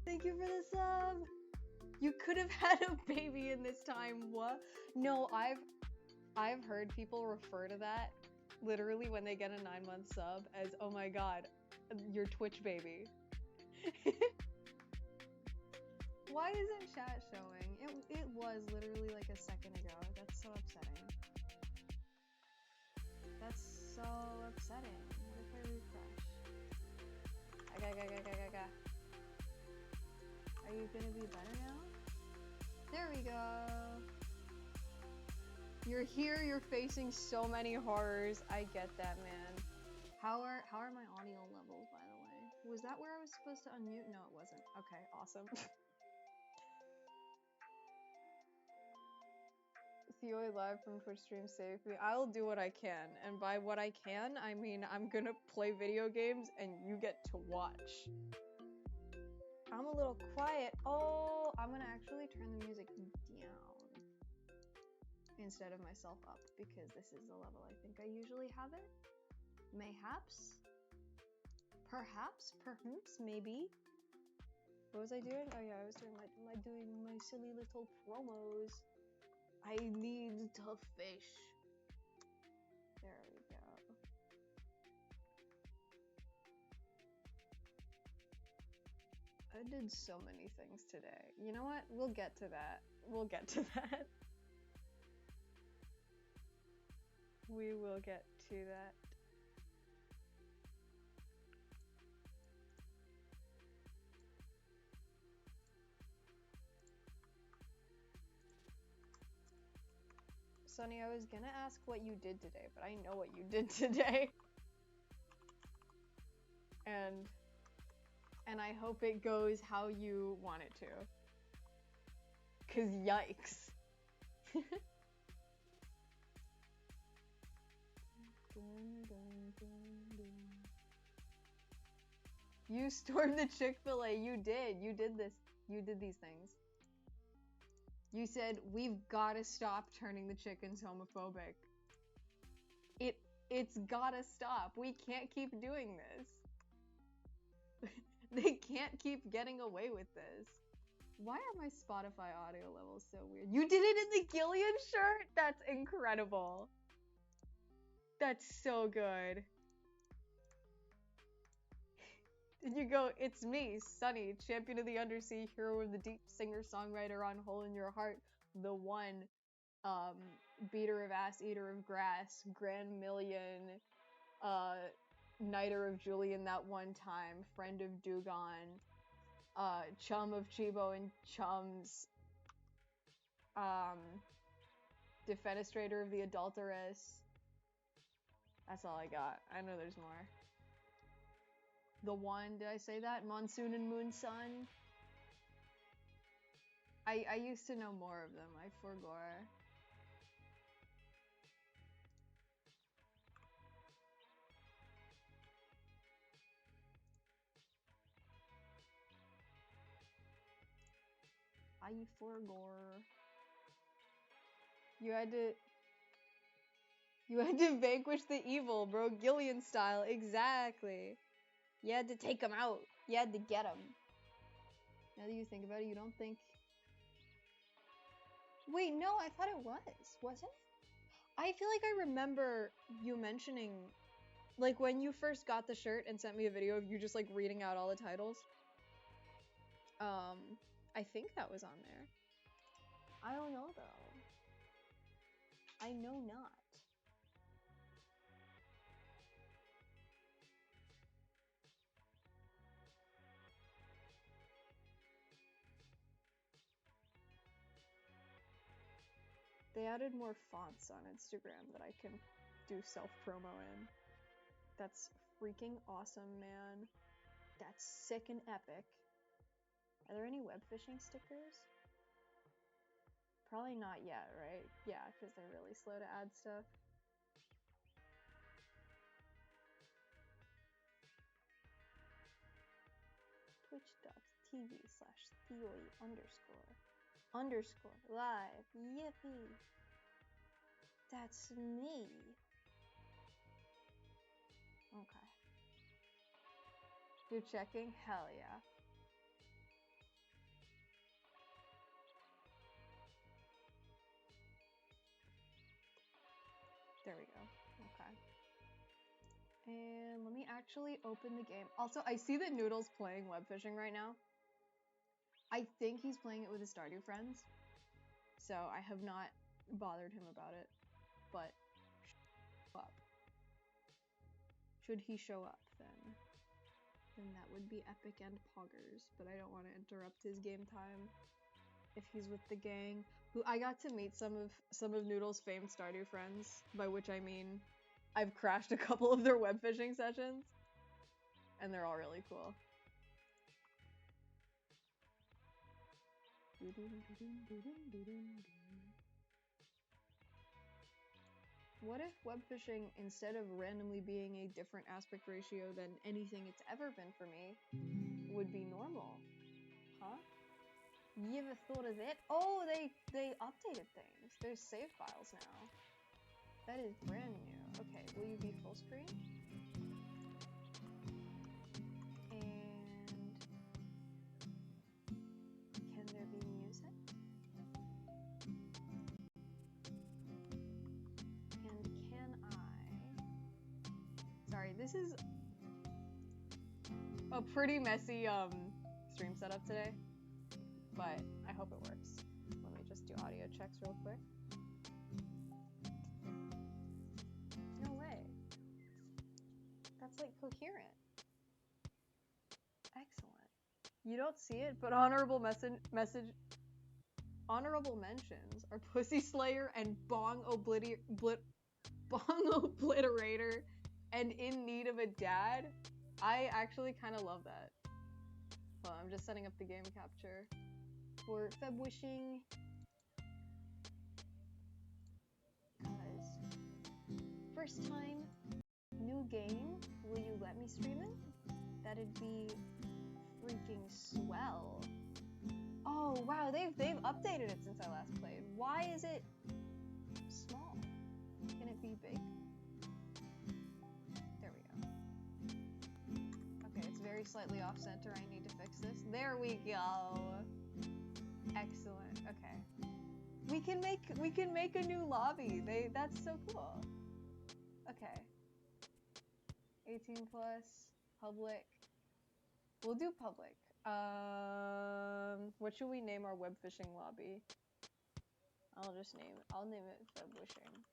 Thank you for the sub. You could have had a baby in this time. What? No, I've heard people refer to that literally when they get a 9-month sub as, oh my god, your Twitch baby. Why isn't chat showing? It was literally like a second ago. That's so upsetting. That's so upsetting. What if I refresh? Are you gonna be better now? There we go. You're here, you're facing so many horrors. I get that, man. How are my audio levels, by the way? Was that where I was supposed to unmute? No, it wasn't. Okay, awesome. Theo live from Twitch stream save me. I'll do what I can, and by what I can, I mean I'm gonna play video games and you get to watch. I'm a little quiet. Oh, I'm gonna actually turn the music down instead of myself up because this is the level I think I usually have it. Mayhaps? Perhaps? Perhaps? Maybe? What was I doing? Oh yeah, I was doing my silly little promos. I need to fish. There we go. I did so many things today. You know what? We'll get to that. We'll get to that. We will get to that. Sunny, I was gonna ask what you did today, but I know what you did today. And I hope it goes how you want it to. 'Cause yikes. You stormed the Chick-fil-A. You did. You did this. You did these things. You said, we've gotta stop turning the chickens homophobic. It's gotta stop. We can't keep doing this. They can't keep getting away with this. Why are my Spotify audio levels so weird? You did it in the Gillian shirt? That's incredible. That's so good. Did you go, it's me, Sunny, champion of the undersea, hero of the deep, singer-songwriter on Hole in Your Heart, the one, beater of ass, eater of grass, grand million, knighter of Julian that one time, friend of Dugon, chum of Chibo and Chums, defenestrator of the adulteress. That's all I got. I know there's more. The one, did I say that? Monsoon and Moon Sun. I used to know more of them. I forgot. I forgot. You had to vanquish the evil, bro. Gillian style, exactly. You had to take him out. You had to get him. Now that you think about it, you don't think... Wait, no, I thought it was. Wasn't it? I feel like I remember you mentioning... Like, when you first got the shirt and sent me a video of you just, like, reading out all the titles. I think that was on there. I don't know, though. I know not. They added more fonts on Instagram that I can do self-promo in. That's freaking awesome, man. That's sick and epic. Are there any web fishing stickers? Probably not yet, right? Yeah, because they're really slow to add stuff. Twitch.tv/Theoi_live. Yippee. That's me. Okay. You're checking? Hell yeah. And let me actually open the game. Also, I see that Noodle's playing web fishing right now. I think he's playing it with his Stardew friends. So I have not bothered him about it. But show up. Should he show up then? Then that would be epic and poggers. But I don't want to interrupt his game time if he's with the gang. Who I got to meet some of Noodle's famed Stardew friends, by which I mean I've crashed a couple of their web fishing sessions, and they're all really cool. What if web fishing, instead of randomly being a different aspect ratio than anything it's ever been for me, would be normal? Huh? You ever thought of that? Oh, they updated things. There's save files now. That is brand new. Okay, will you be full screen? And can there be music? And can I... Sorry, this is a pretty messy stream setup today, but I hope it works. Let me just do audio checks real quick. No way. That's like coherent. Excellent. You don't see it, but honorable mentions are Pussy Slayer and Bong Obliterator and In Need of a Dad. I actually kind of love that. Well, I'm just setting up the game capture for Feb Wishing. Guys, first time, new game. Will you let me stream it? That'd be freaking swell. Oh wow, they've updated it since I last played. Why is it small? Can it be big? There we go. Okay, it's very slightly off center. I need to fix this. There we go. Excellent. Okay. We can make a new lobby. That's so cool. Okay. 18 plus, public. We'll do public. What should we name our web fishing lobby? I'll name it Feb Wishing.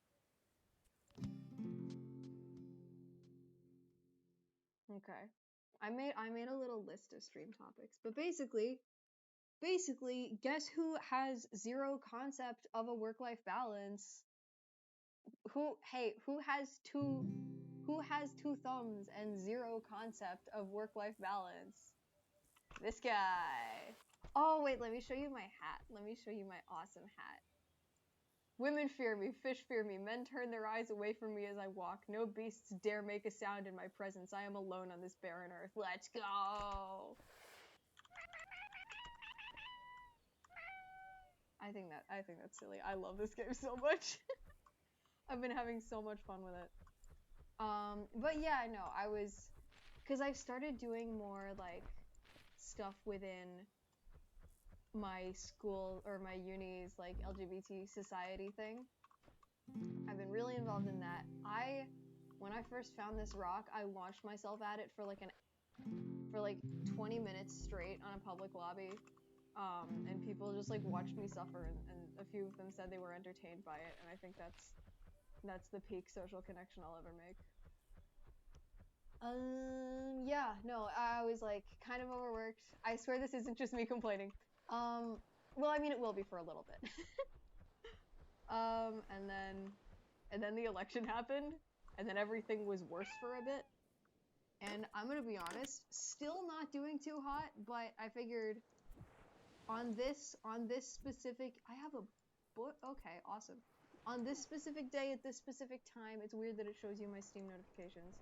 Okay. I made a little list of stream topics, but basically, guess who has zero concept of a work-life balance? Who has two thumbs and zero concept of work-life balance? This guy. Oh wait, let me show you my hat. Let me show you my awesome hat. Women fear me, fish fear me, men turn their eyes away from me as I walk. No beasts dare make a sound in my presence. I am alone on this barren earth. Let's go! I think that's silly. I love this game so much. I've been having so much fun with it. But yeah, no, because I've started doing more like stuff within my school or my uni's like LGBT society thing. I've been really involved in that. When I first found this rock, I launched myself at it for like 20 minutes straight on a public lobby. And people just like watched me suffer, and a few of them said they were entertained by it, and I think that's the peak social connection I'll ever make. Yeah, no, I was like kind of overworked. I swear this isn't just me complaining. Well, I mean, it will be for a little bit. And then the election happened, and then everything was worse for a bit. And I'm gonna be honest, still not doing too hot, but I figured on this specific, I have a book. Okay, awesome. On this specific day at this specific time, it's weird that it shows you my Steam notifications.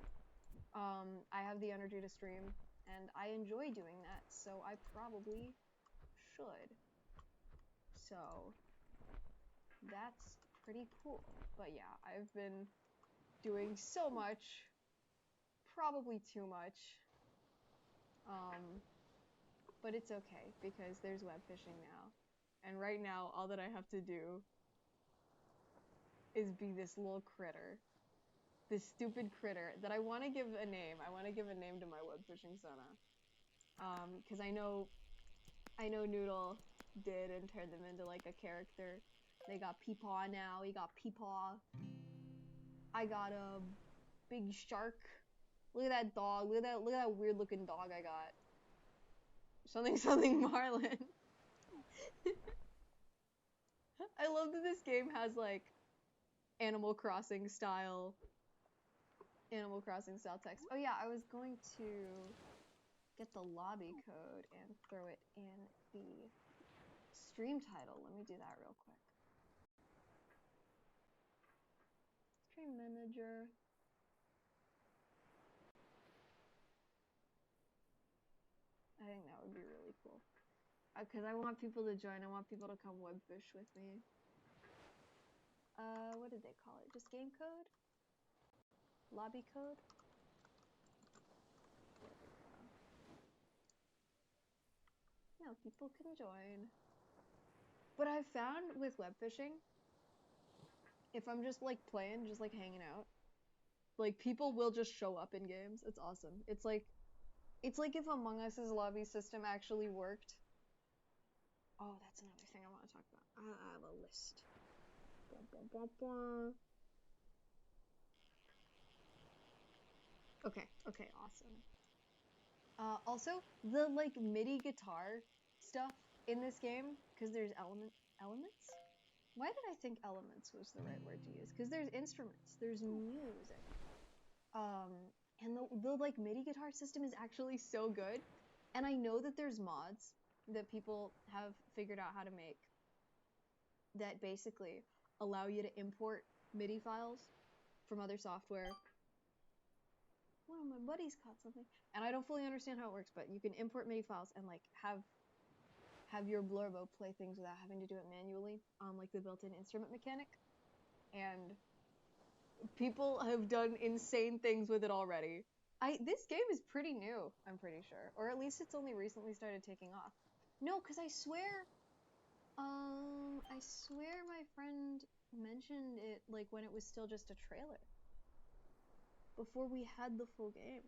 I have the energy to stream, and I enjoy doing that, so I probably should. So that's pretty cool. But yeah, I've been doing so much, probably too much. But it's okay because there's web fishing now. And right now, all that I have to do is be this little critter. this stupid critter that I want to give a name. I want to give a name to my web fishing Sana. Because I know Noodle did and turned them into like a character. They got Peepaw now. We got Peepaw. I got a big shark. Look at that dog. Look at that weird looking dog I got. Something Marlin. I love that this game has like Animal Crossing style text. Oh yeah, I was going to get the lobby code and throw it in the stream title. Let me do that real quick. Stream manager. I think that would be really cool. Because I want people to join. I want people to come webfish with me. What did they call it? Just game code? Lobby code? There we go. Now people can join. But I've found with web fishing, if I'm just like playing, just like hanging out, like people will just show up in games. It's awesome. It's like if Among Us's lobby system actually worked. Oh, that's another thing I want to talk about. I have a list. Okay, awesome. Also, the like MIDI guitar stuff in this game, because there's elements? Why did I think elements was the right word to use? Because there's instruments, there's music. And the like MIDI guitar system is actually so good. And I know that there's mods that people have figured out how to make that basically allow you to import MIDI files from other software. One of my buddies caught something. And I don't fully understand how it works, but you can import MIDI files and like have your Blurbo play things without having to do it manually on like the built-in instrument mechanic. And people have done insane things with it already. This game is pretty new, I'm pretty sure. Or at least it's only recently started taking off. No, because I swear my friend mentioned it like when it was still just a trailer. Before we had the full game.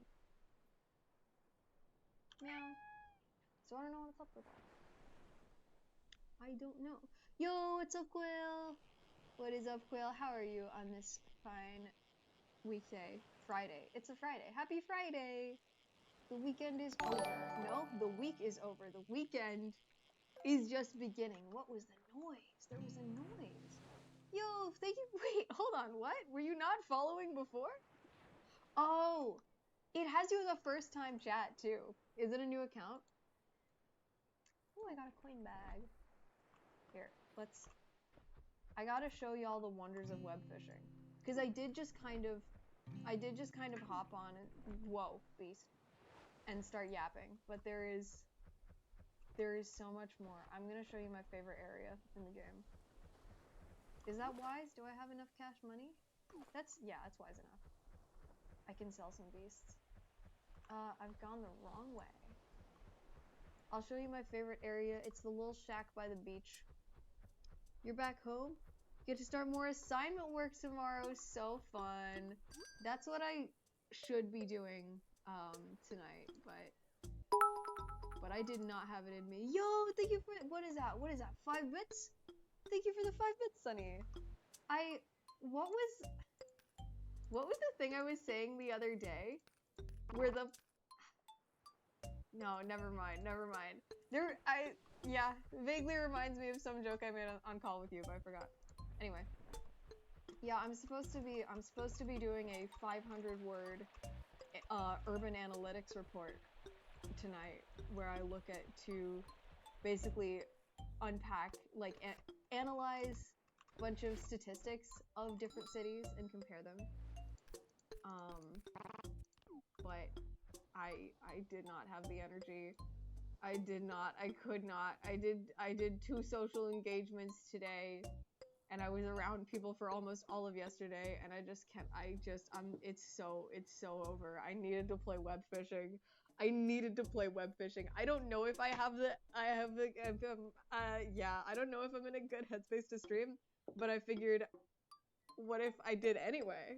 Meow. So I don't know what's up with that. I don't know. Yo, what's up, Quill? What is up, Quill? How are you on this fine weekday? Friday. It's a Friday. Happy Friday! The weekend is over. No, the week is over. The weekend is just beginning. What was the noise? There was a noise. Yo, thank you. Wait, hold on. What? Were you not following before? Oh, it has you as a first-time chat, too. Is it a new account? Oh, I got a coin bag. Here, I gotta show y'all the wonders of web fishing. Because I did just kind of hop on and, whoa, beast, and start yapping. But there is so much more. I'm gonna show you my favorite area in the game. Is that wise? Do I have enough cash money? Yeah, that's wise enough. I can sell some beasts. I've gone the wrong way. I'll show you my favorite area. It's the little shack by the beach. You're back home? Get to start more assignment work tomorrow. So fun. That's what I should be doing tonight, but I did not have it in me. Yo, thank you for what is that? 5 bits? Thank you for the 5 bits, Sunny. What was the thing I was saying the other day? Where the No, never mind. Yeah, vaguely reminds me of some joke I made on Call with You, but I forgot. Anyway. Yeah, I'm supposed to be doing a 500-word urban analytics report tonight, where I look at to basically unpack, like, analyze a bunch of statistics of different cities and compare them. But I did not have the energy. I could not. I did 2 social engagements today, and I was around people for almost all of yesterday, and it's so over. I needed to play web fishing. I don't know if I don't know if I'm in a good headspace to stream, but I figured, what if I did anyway?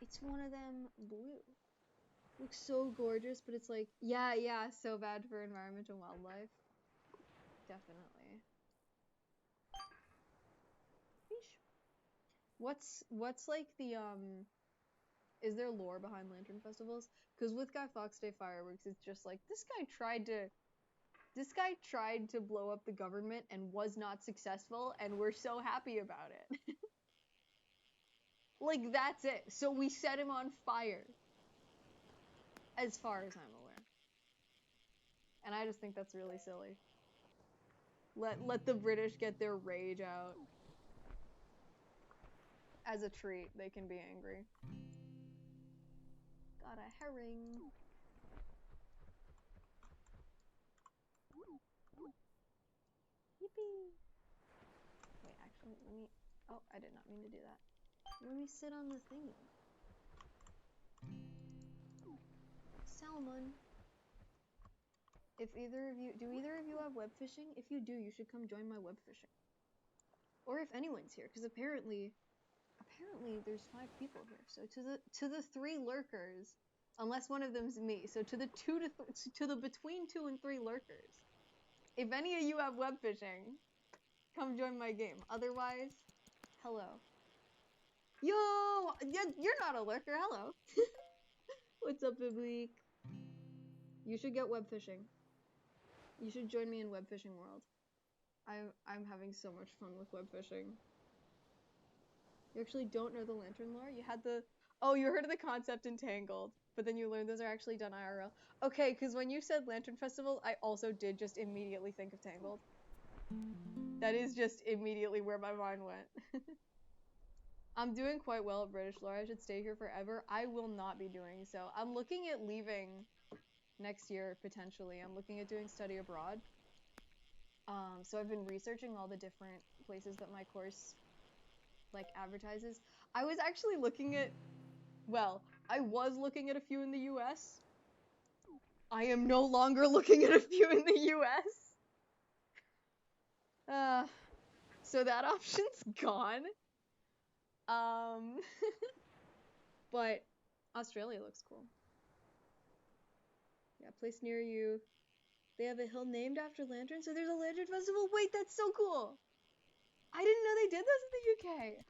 It's one of them blue. Looks so gorgeous, but it's like, yeah, so bad for environment and wildlife. Definitely. What's like the, is there lore behind lantern festivals? Because with Guy Fawkes Day fireworks, it's just like, this guy tried to blow up the government and was not successful, and we're so happy about it. Like, that's it. So we set him on fire. As far as I'm aware. And I just think that's really silly. Let the British get their rage out. As a treat, they can be angry. Got a herring. Yippee! Wait, actually, let me... Oh, I did not mean to do that. Let me sit on the thingy. Salmon. If either of you... Do either of you have web fishing? If you do, you should come join my web fishing. Or if anyone's here, because apparently there's 5 people here. So to the 3 lurkers, unless one of them's me, so to the between 2 and 3 lurkers, if any of you have web fishing, come join my game. Otherwise, hello. Yo, you're not a lurker. Hello. What's up, Biblique? You should get web fishing. You should join me in web fishing world. I'm having so much fun with web fishing. You actually don't know the lantern lore? You had the... Oh, you heard of the concept in Tangled, but then you learned those are actually done IRL. Okay, because when you said Lantern Festival, I also did just immediately think of Tangled. That is just immediately where my mind went. I'm doing quite well at British lore. I should stay here forever. I will not be doing so. I'm looking at leaving next year, potentially. I'm looking at doing study abroad. So I've been researching all the different places that my course like advertises. I was actually looking at, well, I was looking at a few in the US. I am no longer looking at a few in the US. So that option's gone. But Australia looks cool. Yeah, place near you. They have a hill named after lanterns, so there's a lantern festival. Wait, that's so cool. I didn't know they did this in the UK.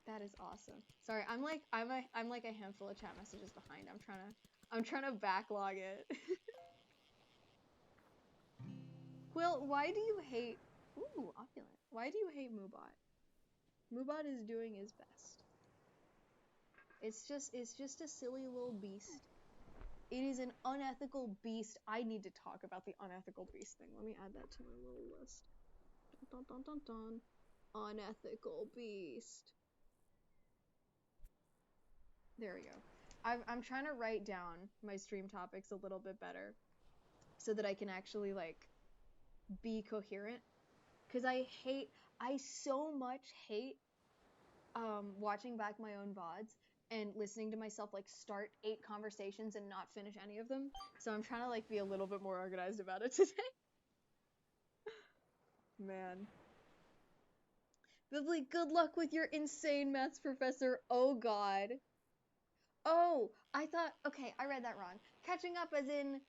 That is awesome. Sorry, I'm like a handful of chat messages behind. I'm trying to backlog it. Quill, why do you hate... Ooh, opulent. Why do you hate Moobot? Moobot is doing his best. It's just a silly little beast. It is an unethical beast. I need to talk about the unethical beast thing. Let me add that to my little list. Dun, dun, dun, dun, dun. Unethical beast. There we go. I'm trying to write down my stream topics a little bit better so that I can actually, like, be coherent. Because I so much hate watching back my own VODs and listening to myself, like, start 8 conversations and not finish any of them. So I'm trying to, like, be a little bit more organized about it today. Man. Bibli, good luck with your insane maths professor. Oh, God. Oh, I thought, okay, I read that wrong. Catching up as in,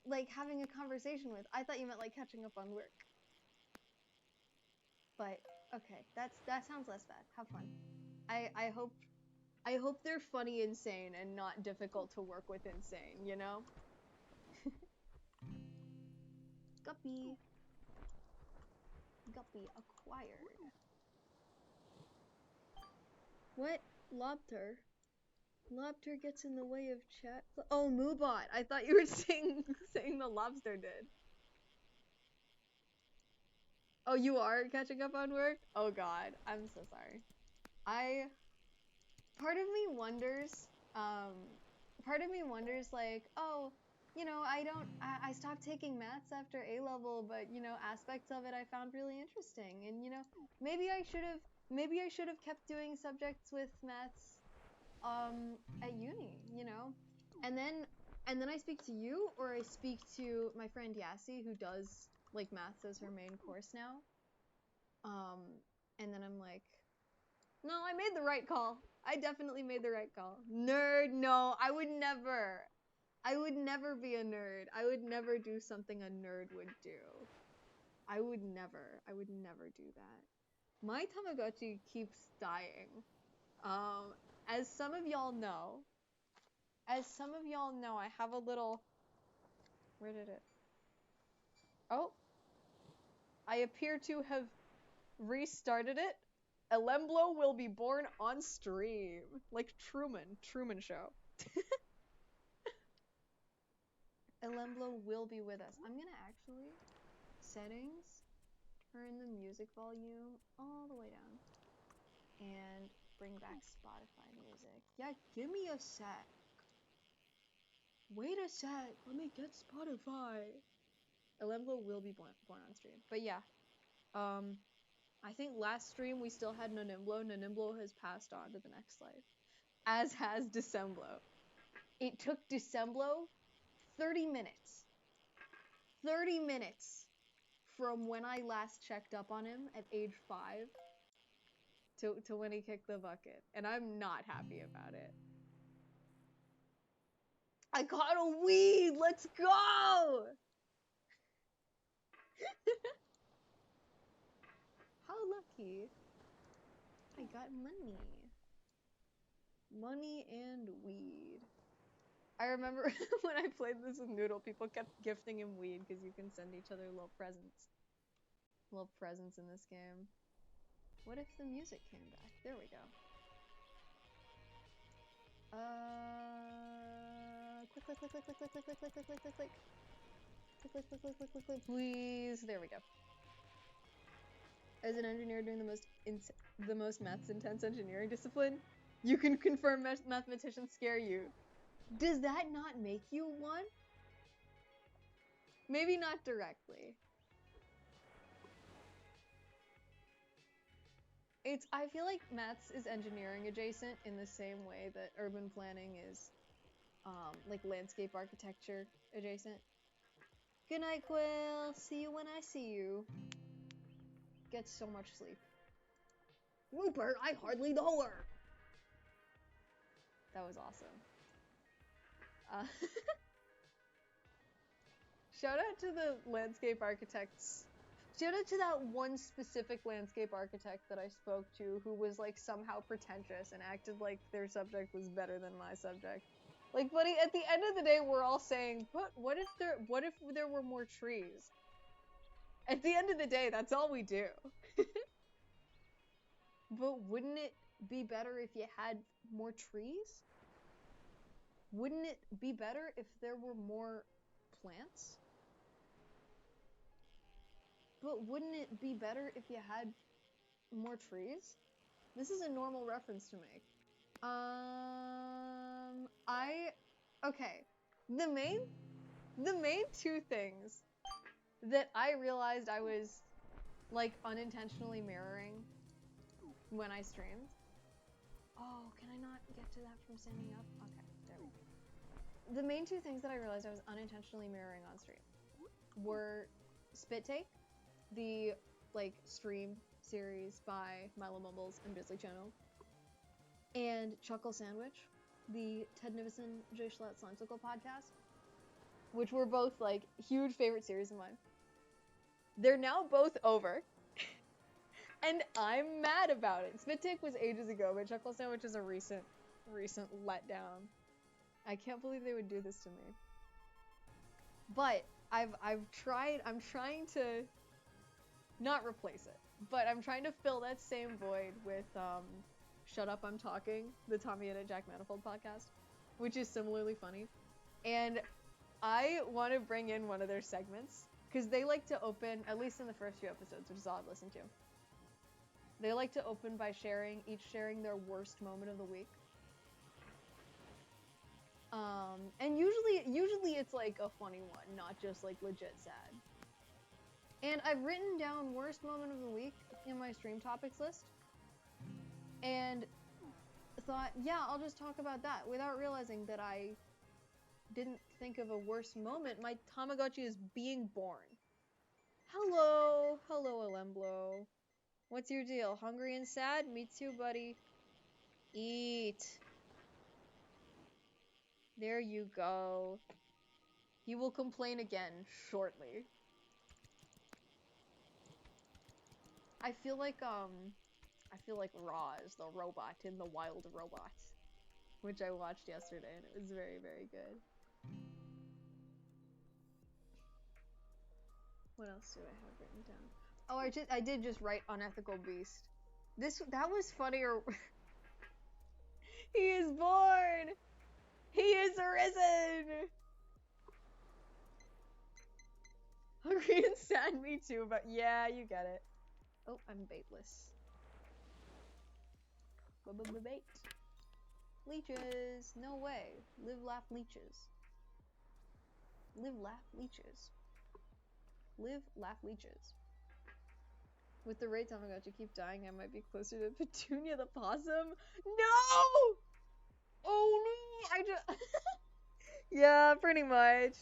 like, having a conversation with. I thought you meant, like, catching up on work. But, okay, that sounds less bad. Have fun. I hope they're funny insane and not difficult to work with insane, you know? Guppy. Guppy acquired. What? Lobter? Lobster gets in the way of chat. Oh, Moobot. I thought you were saying the lobster did. Oh, you are catching up on work? Oh God, I'm so sorry. Part of me wonders, like, oh, you know, I stopped taking maths after A-level, but, you know, aspects of it I found really interesting, and, you know, maybe I should have kept doing subjects with maths, at uni, you know? And then I speak to you, or I speak to my friend Yassi, who does, like, maths as her main course now. And then I'm like, No, I made the right call. I definitely made the right call. Nerd, no, I would never. I would never be a nerd. I would never do something a nerd would do. I would never do that. My Tamagotchi keeps dying. As some of y'all know, I have a little, where did it? Oh, I appear to have restarted it. Elemblo will be born on stream. Like Truman Show. Elemblo will be with us. I'm gonna actually, settings, turn the music volume all the way down. And bring back Spotify music. Yeah, give me a sec. Wait a sec, let me get Spotify. Elemblo will be born on stream. But yeah, I think last stream we still had Nanimblo. Nanimblo has passed on to the next life. As has Decemblo. It took Decemblo 30 minutes. 30 minutes from when I last checked up on him at age 5 to when he kicked the bucket. And I'm not happy about it. I caught a weed! Let's go! How lucky. I got money. Money and weed. I remember when I played this with Noodle, people kept gifting him weed because you can send each other little presents. Little presents in this game. What if the music came back? There we go. Click, click, click, click, click, click, click, click, click, click, click, click, click. Click, click, click, click, click, click, click, please. There we go. As an engineer doing the most maths intense engineering discipline, you can confirm mathematicians scare you. Does that not make you one? Maybe not directly. I feel like maths is engineering adjacent in the same way that urban planning is, like landscape architecture adjacent. Good night, Quill. See you when I see you. Get so much sleep. Rupert, I hardly know her. That was awesome. Shout out to the landscape architects. Shout out to that one specific landscape architect that I spoke to who was like somehow pretentious and acted like their subject was better than my subject. Like, buddy, at the end of the day, we're all saying, what if there were more trees? At the end of the day, that's all we do. But wouldn't it be better if you had more trees? Wouldn't it be better if there were more plants? But wouldn't it be better if you had more trees? This is a normal reference to make. Okay. The main two things that I realized I was, like, unintentionally mirroring when I streamed. Oh, can I not get to that from standing up? Okay, there we go. The main two things that I realized I was unintentionally mirroring on stream were Spit Take, the, like, stream series by Milo Mumbles and Bisley Channel, and Chuckle Sandwich, the Ted Nivison, Jay Schlatt Slimesicle podcast, which were both, like, huge favorite series of mine. They're now both over, and I'm mad about it. Spit Take was ages ago, but Chuckle Sandwich is a recent letdown. I can't believe they would do this to me. But I'm trying to not replace it, but I'm trying to fill that same void with Shut Up, I'm Talking, the Tommy and Jack Manifold podcast, which is similarly funny. And I want to bring in one of their segments, because they like to open, at least in the first few episodes, which is all I've listened to, they like to open by each sharing their worst moment of the week. And usually it's like a funny one, not just like legit sad. And I've written down worst moment of the week in my stream topics list, and thought, yeah, I'll just talk about that, without realizing that I didn't think of a worst moment. My Tamagotchi is being born. Hello Elemblo. What's your deal? Hungry and sad? Me too, buddy. Eat. There you go. He will complain again shortly. I feel like Roz, the robot in The Wild Robots, which I watched yesterday, and it was very, very good. What else do I have written down? Oh, I did just write unethical beast. That was funnier. He is born! He is arisen! Hungry and sad, me too, but yeah, you get it. Oh, I'm baitless. Bait. Leeches! No way. Live, laugh, leeches. Live, laugh, leeches. Live, laugh, leeches. With the rates, oh my god, you keep dying, I might be closer to Petunia the possum. No! Oh no! I just... Yeah, pretty much.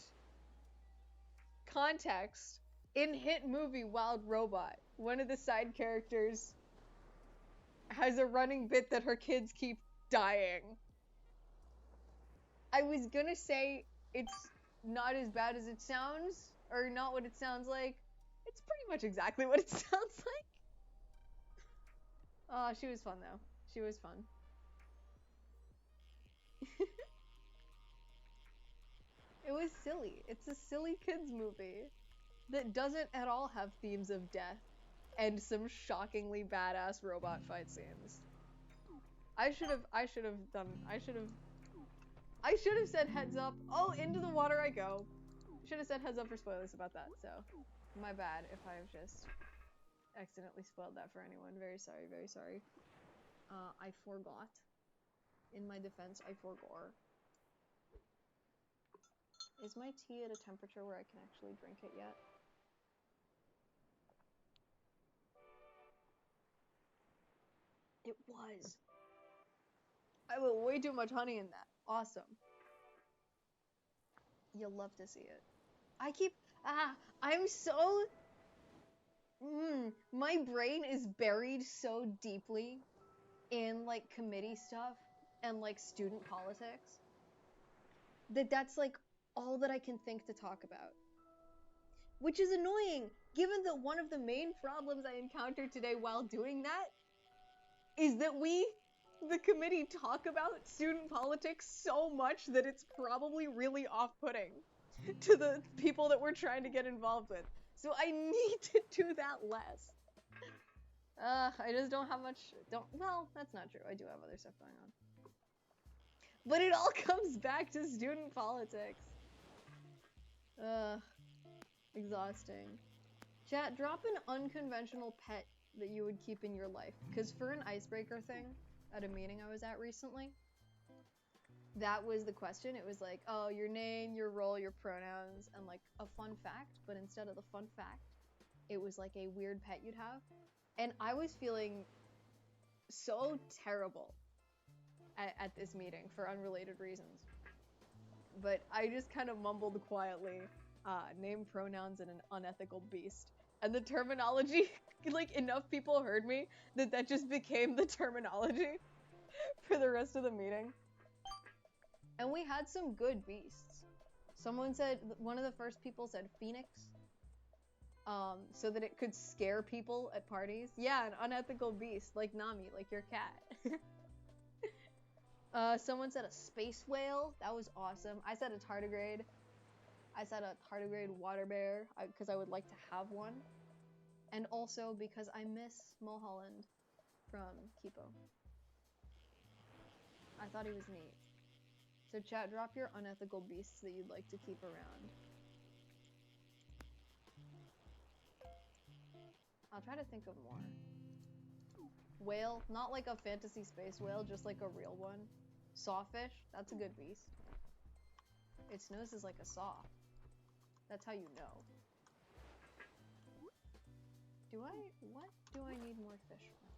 Context. In hit movie Wild Robot, one of the side characters has a running bit that her kids keep dying. I was gonna say it's not as bad as it sounds, or not what it sounds like. It's pretty much exactly what it sounds like. Oh, she was fun though. She was fun. It was silly. It's a silly kids movie that doesn't at all have themes of death and some shockingly badass robot fight scenes. I should have said heads up. Oh, into the water I go. Should have said heads up for spoilers about that, so my bad if I've just accidentally spoiled that for anyone. Very sorry, very sorry. I forgot. In my defense, I forgot. Is my tea at a temperature where I can actually drink it yet? It was. I put way too much honey in that. Awesome. You'll love to see it. I'm so... my brain is buried so deeply in, like, committee stuff and, like, student politics that's, like, all that I can think to talk about. Which is annoying, given that one of the main problems I encountered today while doing that is that the committee, talk about student politics so much that it's probably really off-putting to the people that we're trying to get involved with. So I need to do that less. I just don't have much, well, that's not true. I do have other stuff going on. But it all comes back to student politics. Exhausting. Chat, drop an unconventional pet that you would keep in your life. Because for an icebreaker thing at a meeting I was at recently, that was the question. It was like, oh, your name, your role, your pronouns, and like a fun fact. But instead of the fun fact, it was like a weird pet you'd have. And I was feeling so terrible at this meeting for unrelated reasons. But I just kind of mumbled quietly, name, pronouns, and an unethical beast. And the terminology, like, enough people heard me that just became the terminology for the rest of the meeting. And we had some good beasts. Someone said, one of the first people said Phoenix, so that it could scare people at parties. Yeah, an unethical beast, like Nami, like your cat. Someone said a space whale. That was awesome. I said a tardigrade. I said a tardigrade water bear, because I would like to have one. And also because I miss Mulholland from Kipo. I thought he was neat. So chat, drop your unethical beasts that you'd like to keep around. I'll try to think of more. Whale, not like a fantasy space whale, just like a real one. Sawfish, that's a good beast. Its nose is like a saw. That's how you know. What do I need more fish from?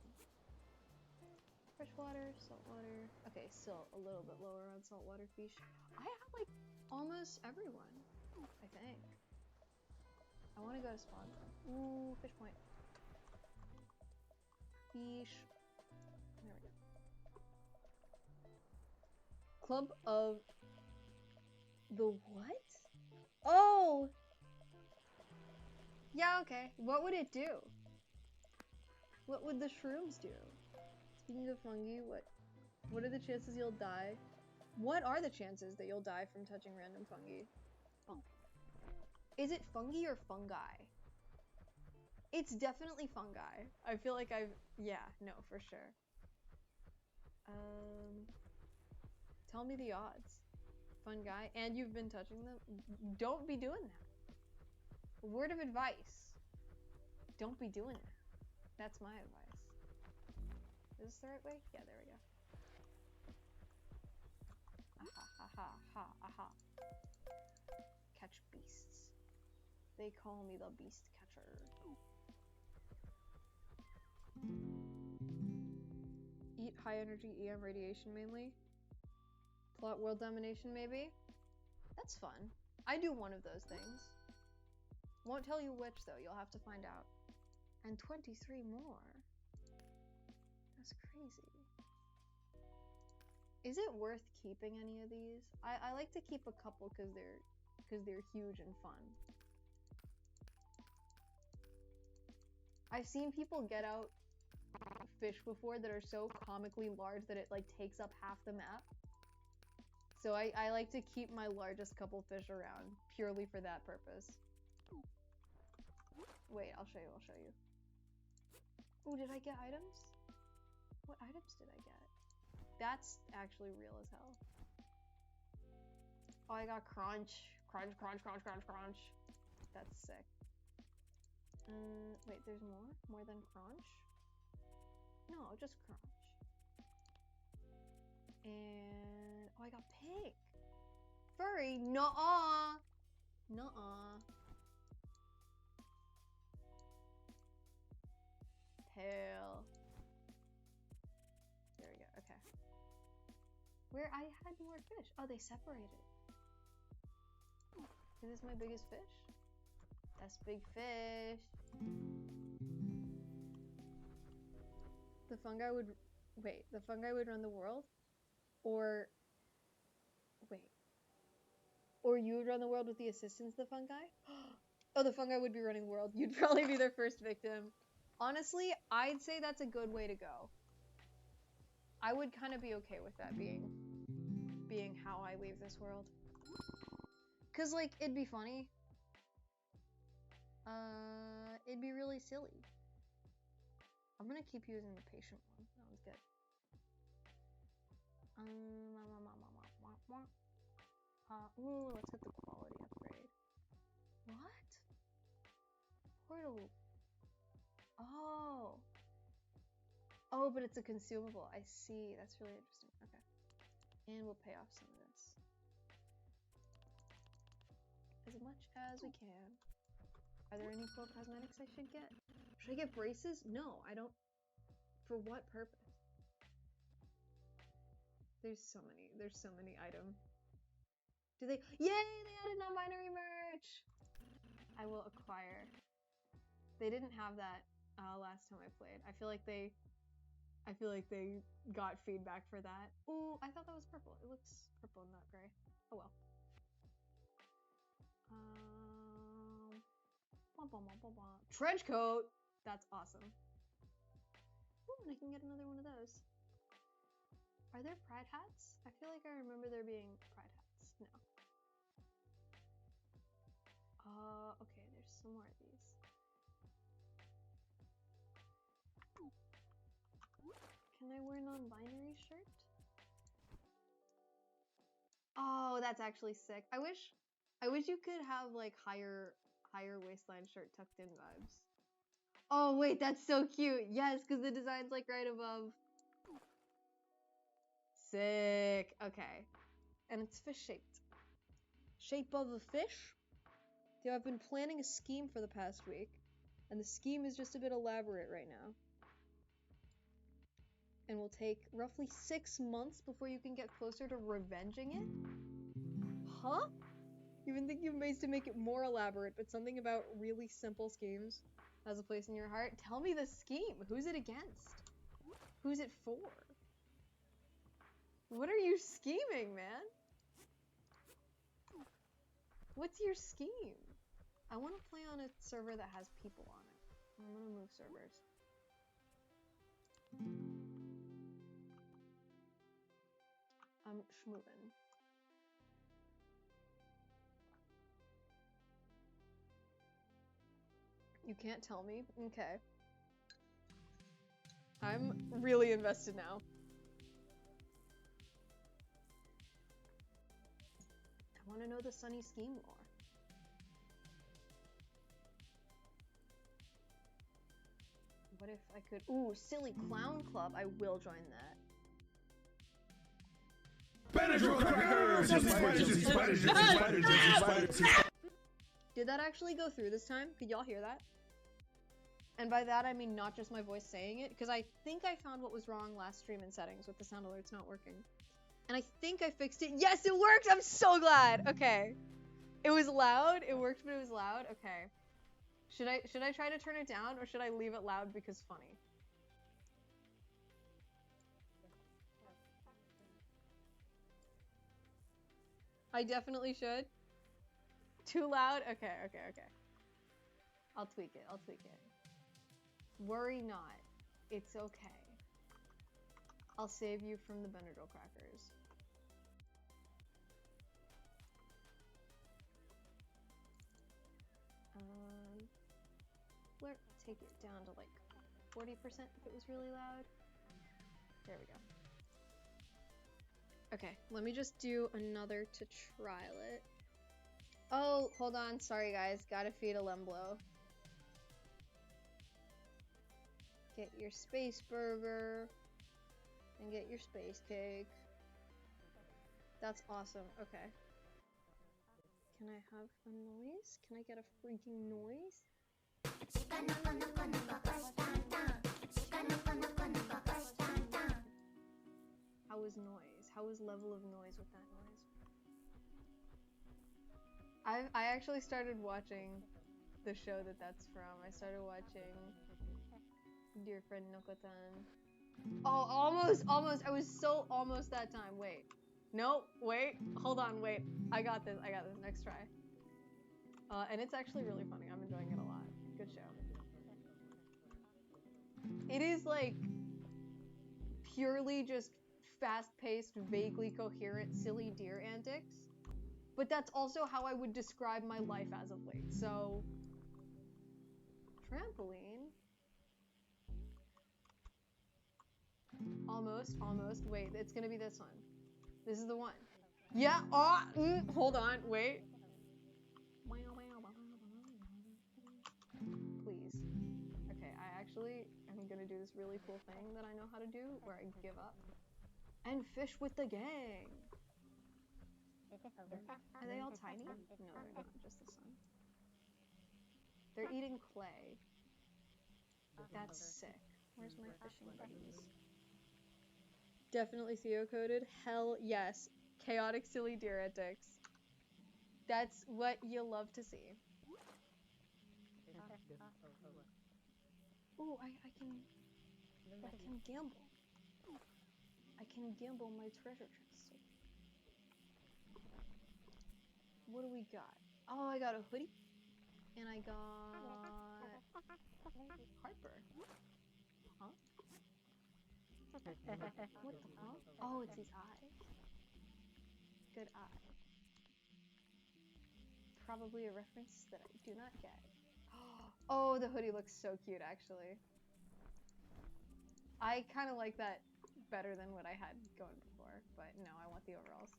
Freshwater, saltwater. Okay, still a little bit lower on saltwater fish. I have like almost everyone, I think. I want to go to spawn. Ooh, fish point. fish. There we go. Club of the what? Oh! Yeah, okay. What would it do? What would the shrooms do? Speaking of fungi, what are the chances you'll die? What are the chances that you'll die from touching random fungi? Is it fungi or fungi? It's definitely fungi. I feel like yeah, no, for sure. Tell me the odds. Fungi, and you've been touching them? Don't be doing that. Word of advice. Don't be doing that. That's my advice. Is this the right way? Yeah, there we go. Aha, aha, aha, aha. Catch beasts. They call me the beast catcher. Eat high energy EM radiation mainly. Plot world domination maybe. That's fun. I do one of those things. Won't tell you which though, you'll have to find out. And 23 more. That's crazy. Is it worth keeping any of these? I like to keep a couple because they're huge and fun. I've seen people get out fish before that are so comically large that it like takes up half the map. So I like to keep my largest couple fish around purely for that purpose. Wait, I'll show you. Oh, did I get items? What items did I get? That's actually real as hell. Oh, I got crunch. Crunch. That's sick. Wait, there's more? More than crunch? No, just crunch. And oh, I got pig. Furry? Nuh-uh. Nuh-uh. Tail. There we go. Okay. Where I had more fish. Oh, they separated. Is this my biggest fish? That's big fish. The fungi would wait. The fungi would run the world, or wait, or you would run the world with the assistance of the fungi. Oh, the fungi would be running the world. You'd probably be their first victim. Honestly, I'd say that's a good way to go. I would kind of be okay with that being how I leave this world. Cause like it'd be funny. It'd be really silly. I'm gonna keep using the patient one. That one's good. Ooh, let's get the quality upgrade. What? Portal. Oh. Oh, but it's a consumable. I see. That's really interesting. Okay. And we'll pay off some of this. As much as we can. Are there any cool cosmetics I should get? Should I get braces? No, I don't. For what purpose? There's so many items. Do they? Yay! They added non-binary merch! I will acquire. They didn't have that last time I played. I feel like they got feedback for that. Ooh, I thought that was purple. It looks purple, not gray. Oh well. Trench coat! That's awesome. Ooh, and I can get another one of those. Are there pride hats? I feel like I remember there being pride hats. No. Okay, there's some more of these. Can I wear non-binary shirt? Oh, that's actually sick. I wish you could have like higher waistline shirt tucked in vibes. Oh wait, that's so cute. Yes, because the design's like right above. Sick. Okay. And it's fish shaped. Shape of a fish? Yeah, I've been planning a scheme for the past week, and the scheme is just a bit elaborate right now. And will take roughly 6 months before you can get closer to revenging it? Huh? You've been thinking of ways to make it more elaborate, but something about really simple schemes has a place in your heart? Tell me the scheme. Who's it against? Who's it for? What are you scheming, man? What's your scheme? I want to play on a server that has people on it. I'm gonna move servers. I'm schmovin'. You can't tell me? Okay. I'm really invested now. I want to know the Sunny scheme lore. What if I could? Ooh, Silly Clown Club. I will join that. Did that actually go through this time? Could y'all hear that? And by that I mean not just my voice saying it, because I think I found what was wrong last stream in settings with the sound alerts not working. And I think I fixed it. Yes, it worked! I'm so glad! Okay. It was loud, it worked, but it was loud. Okay. Should I try to turn it down, or should I leave it loud because funny? I definitely should. Too loud? Okay. I'll tweak it. Worry not. It's okay. I'll save you from the Benadryl crackers. Take it down to like 40% if it was really loud. There we go. Okay, let me just do another to trial it. Oh, hold on. Sorry, guys. Gotta feed a Lemblo. Get your space burger. And get your space cake. That's awesome. Okay. Can I have a noise? Can I get a freaking noise? How is noise? How is level of noise with that noise? I actually started watching the show that's from. I started watching Dear Friend Nokotan. Oh, almost! I was so almost that time. Wait. No, wait. Hold on, wait. I got this. Next try. And it's actually really funny. I'm enjoying it a lot. Good show. It is like purely just fast-paced, vaguely coherent, silly deer antics. But that's also how I would describe my life as of late. So, trampoline. Almost. Wait, it's gonna be this one. This is the one. Yeah. Hold on. Wait. Please. Okay, I actually am gonna do this really cool thing that I know how to do, where I give up and fish with the gang. Are they all tiny? No, they're not. Just the sun. They're eating clay. That's sick. Where's my fishing buddies? Definitely Theo-coded. Hell yes. Chaotic silly deer antics. That's what you love to see. Ooh, I can gamble. I can gamble my treasure chest. What do we got? Oh, I got a hoodie. And I got Harper. Huh? What the fuck? Oh, it's his eye. Good eye. Probably a reference that I do not get. Oh, the hoodie looks so cute, actually. I kind of like that better than what I had going before, but no, I want the overalls.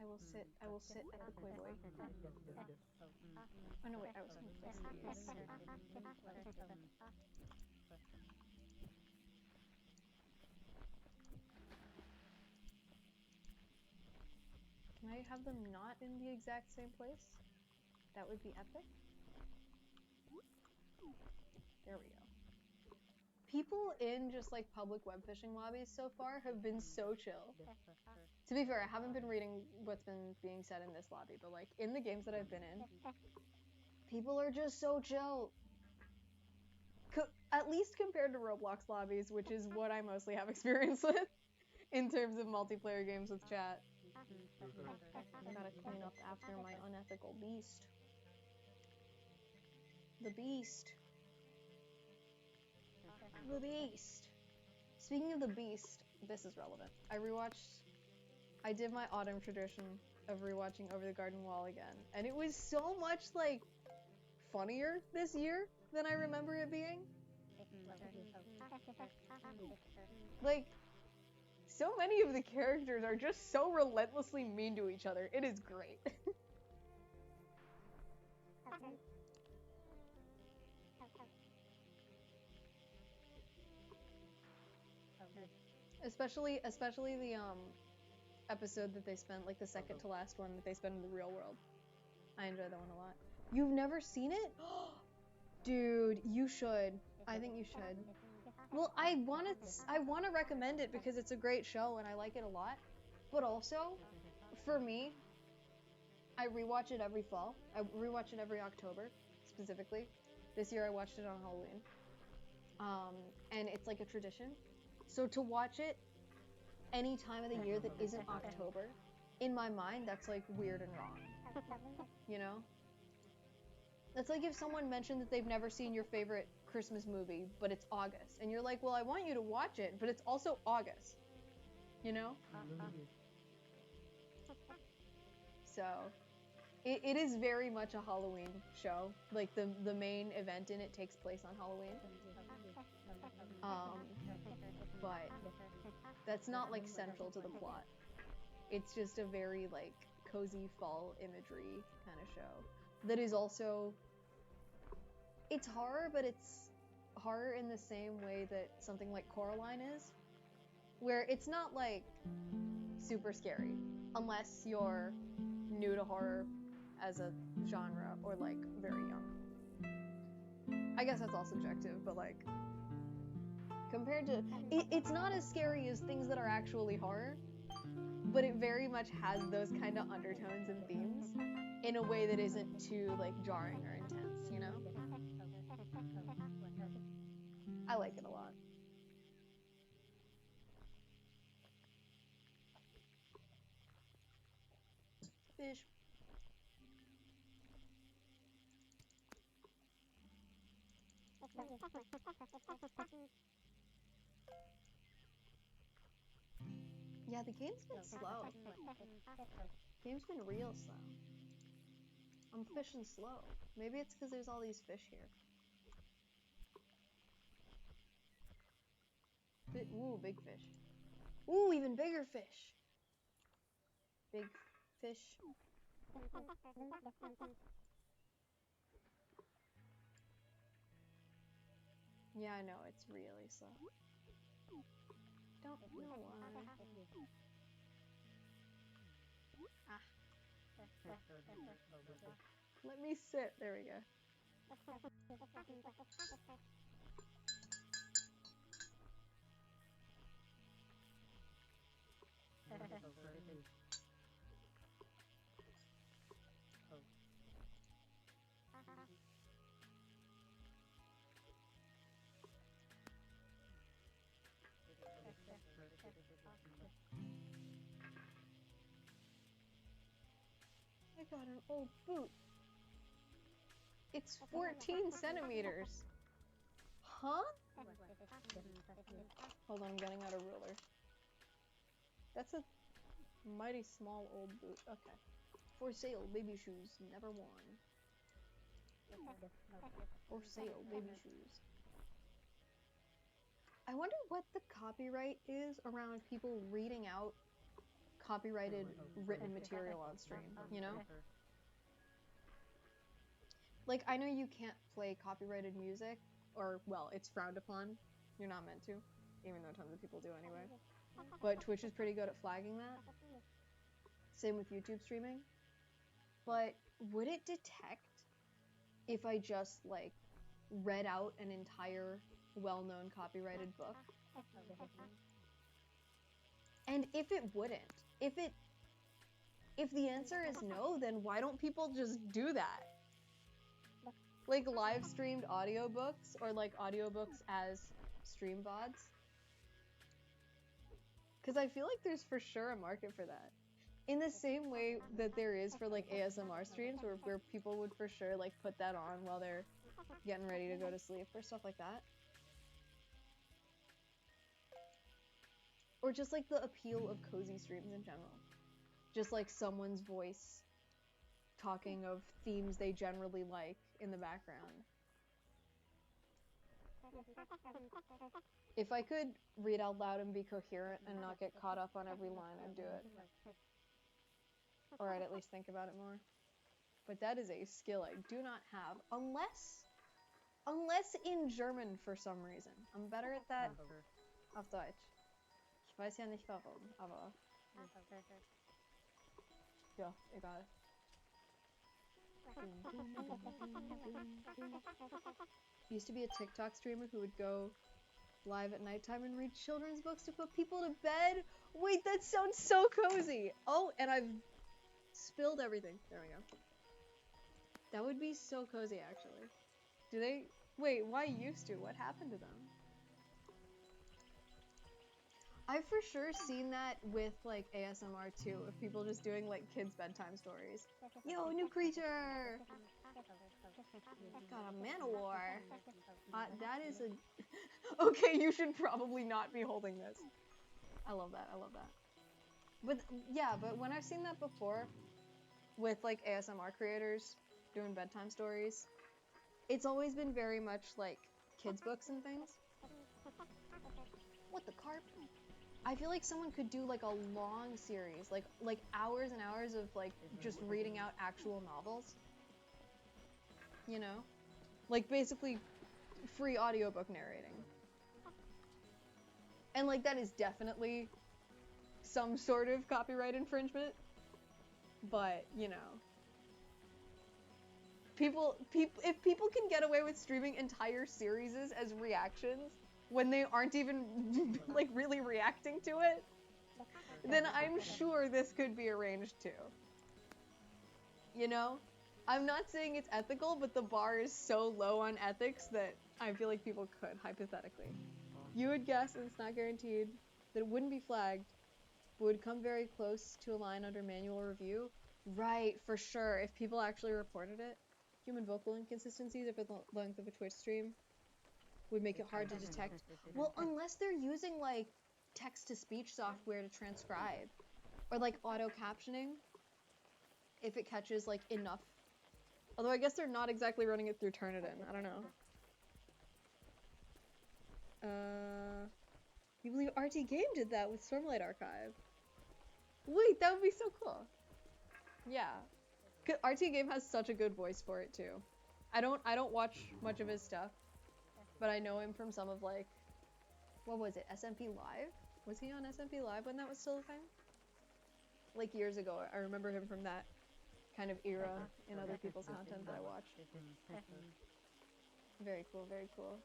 I will sit at the Koi Boy. Oh no, wait, I was gonna place these. Can I have them not in the exact same place? That would be epic. There we go. People in just like public web fishing lobbies so far have been so chill. To be fair, I haven't been reading what's been being said in this lobby, but like in the games that I've been in, people are just so chill. At least compared to Roblox lobbies, which is what I mostly have experience with in terms of multiplayer games with chat. I gotta clean up after my unethical beast. The beast. The beast. Speaking of the beast, this is relevant. I did my autumn tradition of rewatching Over the Garden Wall again, and it was so much, like, funnier this year than I remember it being. Like, so many of the characters are just so relentlessly mean to each other. It is great. Especially the episode that they spent, like the second to last one that they spent in the real world. I enjoy that one a lot. You've never seen it? Dude, you should. I think you should. Well, I want to recommend it because it's a great show and I like it a lot. But also, for me, I rewatch it every fall. I rewatch it every October, specifically. This year I watched it on Halloween. And it's like a tradition. So to watch it any time of the year that isn't October, in my mind, that's like weird and wrong. You know? That's like if someone mentioned that they've never seen your favorite Christmas movie, but it's August. And you're like, well, I want you to watch it, but it's also August. You know? So, it is very much a Halloween show. Like, the main event in it takes place on Halloween. But that's not, like, central to the plot. It's just a very, like, cozy fall imagery kind of show. That is also... It's horror, but it's horror in the same way that something like Coraline is. Where it's not, like, super scary. Unless you're new to horror as a genre, or, like, very young. I guess that's all subjective, but, like... Compared to... It's not as scary as things that are actually horror, but it very much has those kind of undertones and themes in a way that isn't too, like, jarring or intense, you know? I like it a lot. Fish. Yeah, the game's been slow. Game's been real slow. I'm fishing slow. Maybe it's because there's all these fish here. Ooh, big fish. Ooh, even bigger fish. Big fish. Yeah, I know, it's really slow. Don't know why. Ah. Let me sit. There we go. I got an old boot. It's 14 centimeters. Huh? Hold on, I'm getting out a ruler. That's a mighty small old boot. Okay. For sale, baby shoes, never worn. For sale, baby shoes. I wonder what the copyright is around people reading out copyrighted written material on stream, you know? Like, I know you can't play copyrighted music, or, well, it's frowned upon. You're not meant to, even though tons of people do anyway. But Twitch is pretty good at flagging that. Same with YouTube streaming. But would it detect if I just, like, read out an entire well-known copyrighted book? And if it wouldn't, if the answer is no, then why don't people just do that? Like live streamed audiobooks or like audiobooks as stream VODs. Because I feel like there's for sure a market for that. In the same way that there is for like ASMR streams where people would for sure like put that on while they're getting ready to go to sleep or stuff like that. Or just like the appeal of cozy streams in general. Just like someone's voice talking of themes they generally like in the background. If I could read out loud and be coherent and not get caught up on every line, I'd do it. Or I'd at least think about it more. But that is a skill I do not have, unless in German for some reason. I'm better at that auf Deutsch. Ich weiß ja nicht warum, aber ja, egal. Used to be a TikTok streamer who would go live at nighttime and read children's books to put people to bed. Wait, that sounds so cozy. Oh, and I've spilled everything. There we go. That would be so cozy, actually. Do they? Wait, why used to? What happened to them? I've for sure seen that with like ASMR too, of people just doing like kids' bedtime stories. Yo, new creature! Got a man-o-war. That is a... Okay, you should probably not be holding this. I love that, I love that. But yeah, but when I've seen that before, with like ASMR creators doing bedtime stories, it's always been very much like kids' books and things. What the carp? I feel like someone could do like a long series, like hours and hours of like just reading out actual novels. You know? Like basically free audiobook narrating. And like that is definitely some sort of copyright infringement. But, you know. If people can get away with streaming entire series as reactions when they aren't even like really reacting to it, then I'm sure this could be arranged too. You know? I'm not saying it's ethical, but the bar is so low on ethics that I feel like people could, hypothetically. You would guess, and it's not guaranteed, that it wouldn't be flagged, but would come very close to a line under manual review. Right, for sure, if people actually reported it. Human vocal inconsistencies over the length of a Twitch stream would make it hard to detect. Well, unless they're using, like, text-to-speech software to transcribe. Or, like, auto-captioning. If it catches, like, enough. Although I guess they're not exactly running it through Turnitin. I don't know. You believe RT Game did that with Stormlight Archive? Wait, that would be so cool. Yeah. RT Game has such a good voice for it too. I don't watch much of his stuff, but I know him from some of like, what was it, SMP Live? Was he on SMP Live when that was still a thing? Like years ago, I remember him from that kind of era in other people's content that I watched. Very cool, very cool.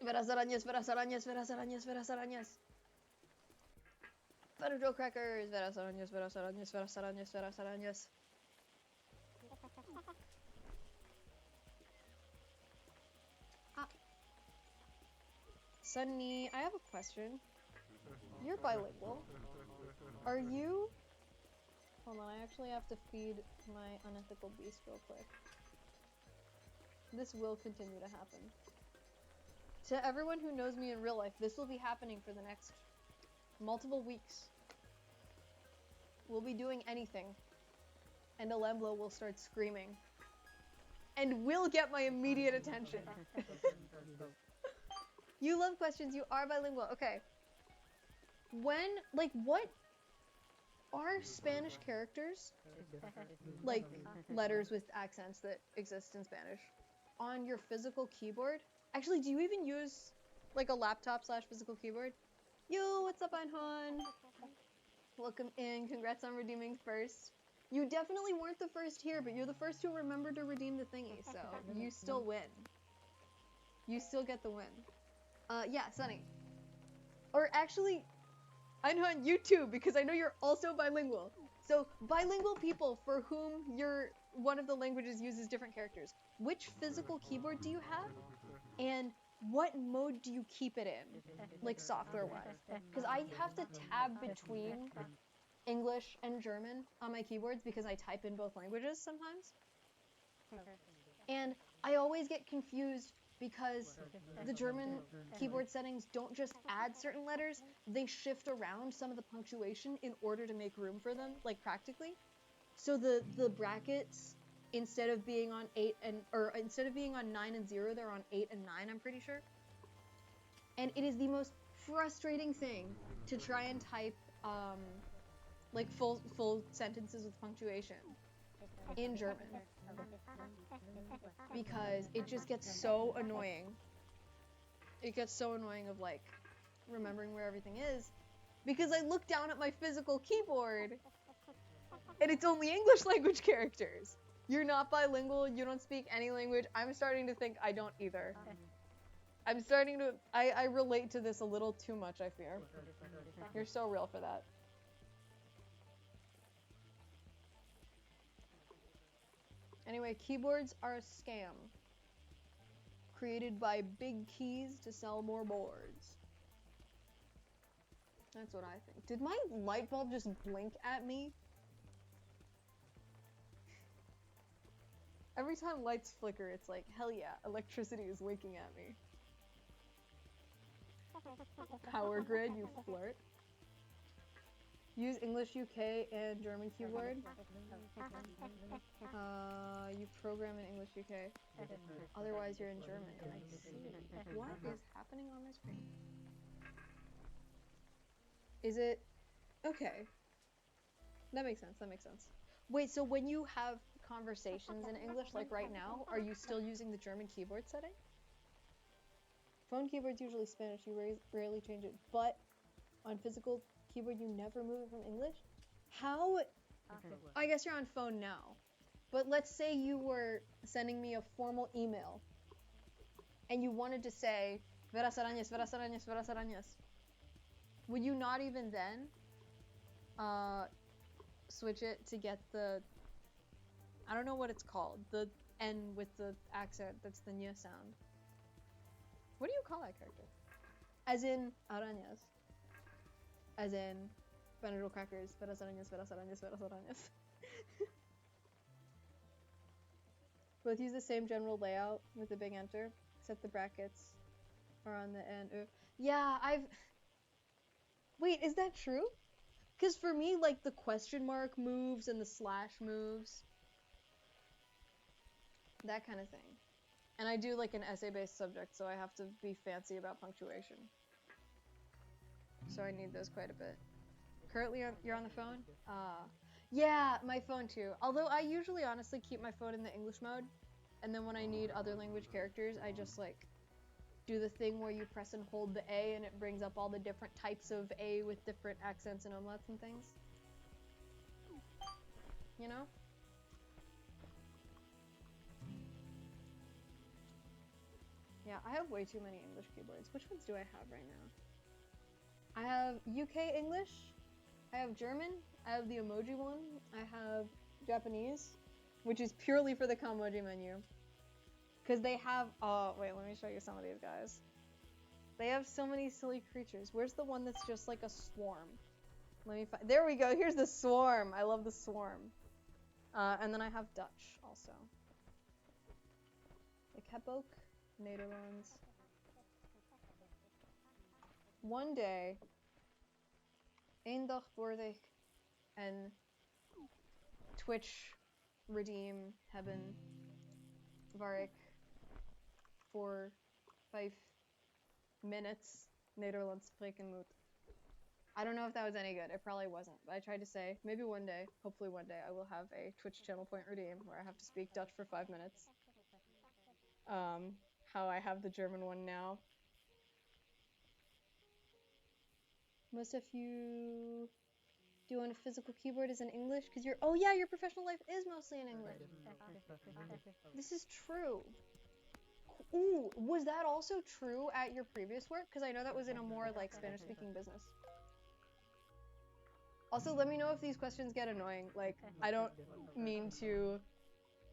Verás arañas, verás arañas, verás arañas, verás arañas. Better crackers, verás arañas, verás arañas, verás arañas, verás arañas. Sunny, I have a question. You're bilingual. Are you... Hold on, I actually have to feed my unethical beast real quick. This will continue to happen. To everyone who knows me in real life, this will be happening for the next multiple weeks. We'll be doing anything. And Alemblo will start screaming. And will get my immediate attention. You love questions, you are bilingual. Okay. When, like, what are Spanish characters, like letters with accents that exist in Spanish, on your physical keyboard? Actually, do you even use like a laptop / physical keyboard? Yo, what's up, Einhorn? Welcome in, congrats on redeeming first. You definitely weren't the first here, but you're the first who remembered to redeem the thingy, so you still win. You still get the win. Yeah, Sunny. Or actually, I know on YouTube because I know you're also bilingual. So bilingual people for whom one of the languages uses different characters. Which physical keyboard do you have? And what mode do you keep it in? Like software-wise. Because I have to tab between English and German on my keyboards because I type in both languages sometimes. And I always get confused because the German keyboard settings don't just add certain letters, they shift around some of the punctuation in order to make room for them, like practically. So the brackets, instead of being on 9 and 0, they're on 8 and 9, I'm pretty sure. And it is the most frustrating thing to try and type like full sentences with punctuation in German. Because it just gets so annoying. It gets so annoying of like remembering where everything is because I look down at my physical keyboard and it's only English language characters. You're not bilingual, you don't speak any language. I'm starting to think I don't either. I relate to this a little too much, I fear. You're so real for that. Anyway, keyboards are a scam. Created by Big Keys to sell more boards. That's what I think. Did my light bulb just blink at me? Every time lights flicker, it's like, hell yeah, electricity is winking at me. Power grid, you flirt. Use English UK and German keyboard. You program in English UK. Otherwise, you're in German. I see. What is happening on my screen? Is it... Okay. That makes sense, that makes sense. Wait, so when you have conversations in English, like right now, are you still using the German keyboard setting? Phone keyboard's usually Spanish, you rarely change it, but on physical keyboard you never move it from English? How? I guess you're on phone now. But let's say you were sending me a formal email and you wanted to say Veras arañas, veras arañas, veras arañas. Would you not even then switch it to get the, I don't know what it's called, the N with the accent that's the nya sound. What do you call that character? As in arañas. As in Benadryl crackers, veras arañas, veras arañas, veras arañas. Both use the same general layout with the big enter, except the brackets are on the end. Yeah, Wait, is that true? Because for me, like, the question mark moves and the slash moves. That kind of thing. And I do, like, an essay-based subject, so I have to be fancy about punctuation. So I need those quite a bit. Currently, you're on the phone? Yeah, my phone too. Although I usually honestly keep my phone in the English mode, and then when I need other language characters, I just like do the thing where you press and hold the A and it brings up all the different types of A with different accents and umlauts and things. You know? Yeah, I have way too many English keyboards. Which ones do I have right now? I have UK English, I have German, I have the emoji one, I have Japanese, which is purely for the Kanmoji menu. Because they have, wait, let me show you some of these guys. They have so many silly creatures. Where's the one that's just like a swarm? Let me find, there we go, here's the swarm. I love the swarm. And then I have Dutch also. Ik heb ook Nederlands. One day, één dag word ik een Twitch redeem hebben waar ik voor 5 minutes Nederlands spreken moet. I don't know if that was any good. It probably wasn't. But I tried to say, maybe one day, hopefully one day, I will have a Twitch channel point redeem where I have to speak Dutch for 5 minutes. How I have the German one now. Most of you do on a physical keyboard is in English because oh yeah, your professional life is mostly in English. This is true. Ooh, was that also true at your previous work? Because I know that was in a more like Spanish speaking business. Also, let me know if these questions get annoying. Like, I don't mean to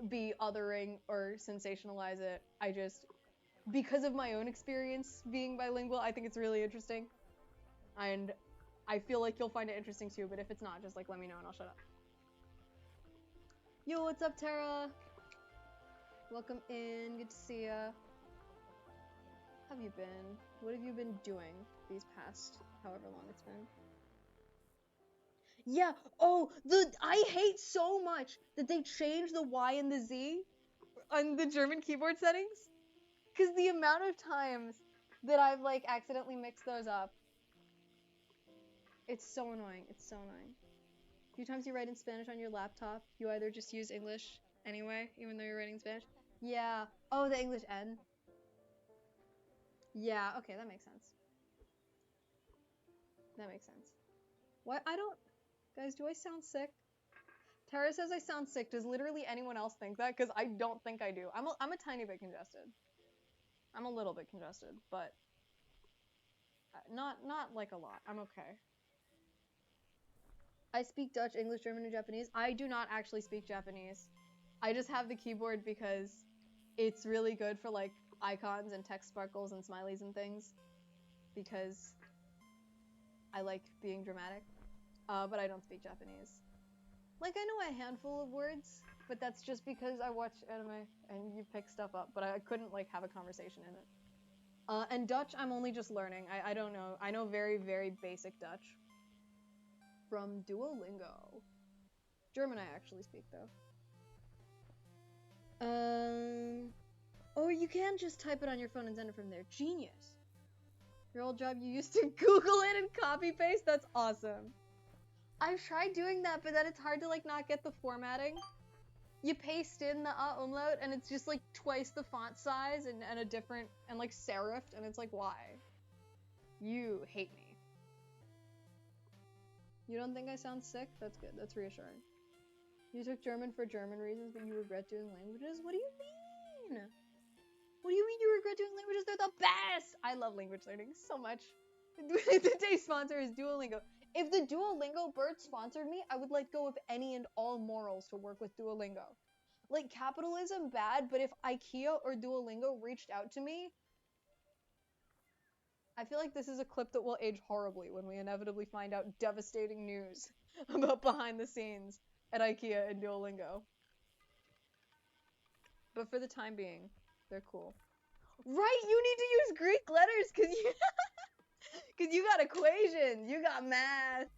be othering or sensationalize it. I just, because of my own experience being bilingual, I think it's really interesting. And I feel like you'll find it interesting too, but if it's not, just like let me know and I'll shut up. Yo, what's up, Tara? Welcome in, good to see ya. How have you been? What have you been doing these past however long it's been? Yeah, oh, I hate so much that they changed the Y and the Z on the German keyboard settings. Because the amount of times that I've like accidentally mixed those up. It's so annoying, it's so annoying. A few times you write in Spanish on your laptop, you either just use English anyway, even though you're writing Spanish. Yeah, oh, the English N. Yeah, okay, that makes sense. That makes sense. What? Guys, do I sound sick? Tara says I sound sick. Does literally anyone else think that? Because I don't think I do. I'm a tiny bit congested. I'm a little bit congested, but not like a lot. I'm okay. I speak Dutch, English, German, and Japanese. I do not actually speak Japanese. I just have the keyboard because it's really good for like icons and text sparkles and smileys and things. Because I like being dramatic. But I don't speak Japanese. Like, I know a handful of words, but that's just because I watch anime and you pick stuff up, but I couldn't, like, have a conversation in it. And Dutch, I'm only just learning. I don't know. I know very, very basic Dutch. From Duolingo. German I actually speak, though. Oh, you can just type it on your phone and send it from there. Genius. Your old job, you used to Google it and copy-paste? That's awesome. I've tried doing that, but then it's hard to, like, not get the formatting. You paste in the umlaut, and it's just, like, twice the font size and a different, and, like, serifed, and it's like, why? You hate me. You don't think I sound sick? That's good. That's reassuring. You took German for German reasons, but you regret doing languages? What do you mean? What do you mean you regret doing languages? They're the best! I love language learning so much. Today's sponsor is Duolingo. If the Duolingo bird sponsored me, I would let go of any and all morals to work with Duolingo. Like, capitalism, bad, but if IKEA or Duolingo reached out to me, I feel like this is a clip that will age horribly when we inevitably find out devastating news about behind the scenes at IKEA and Duolingo. But for the time being, they're cool. Right, you need to use Greek letters because you got equations, you got math.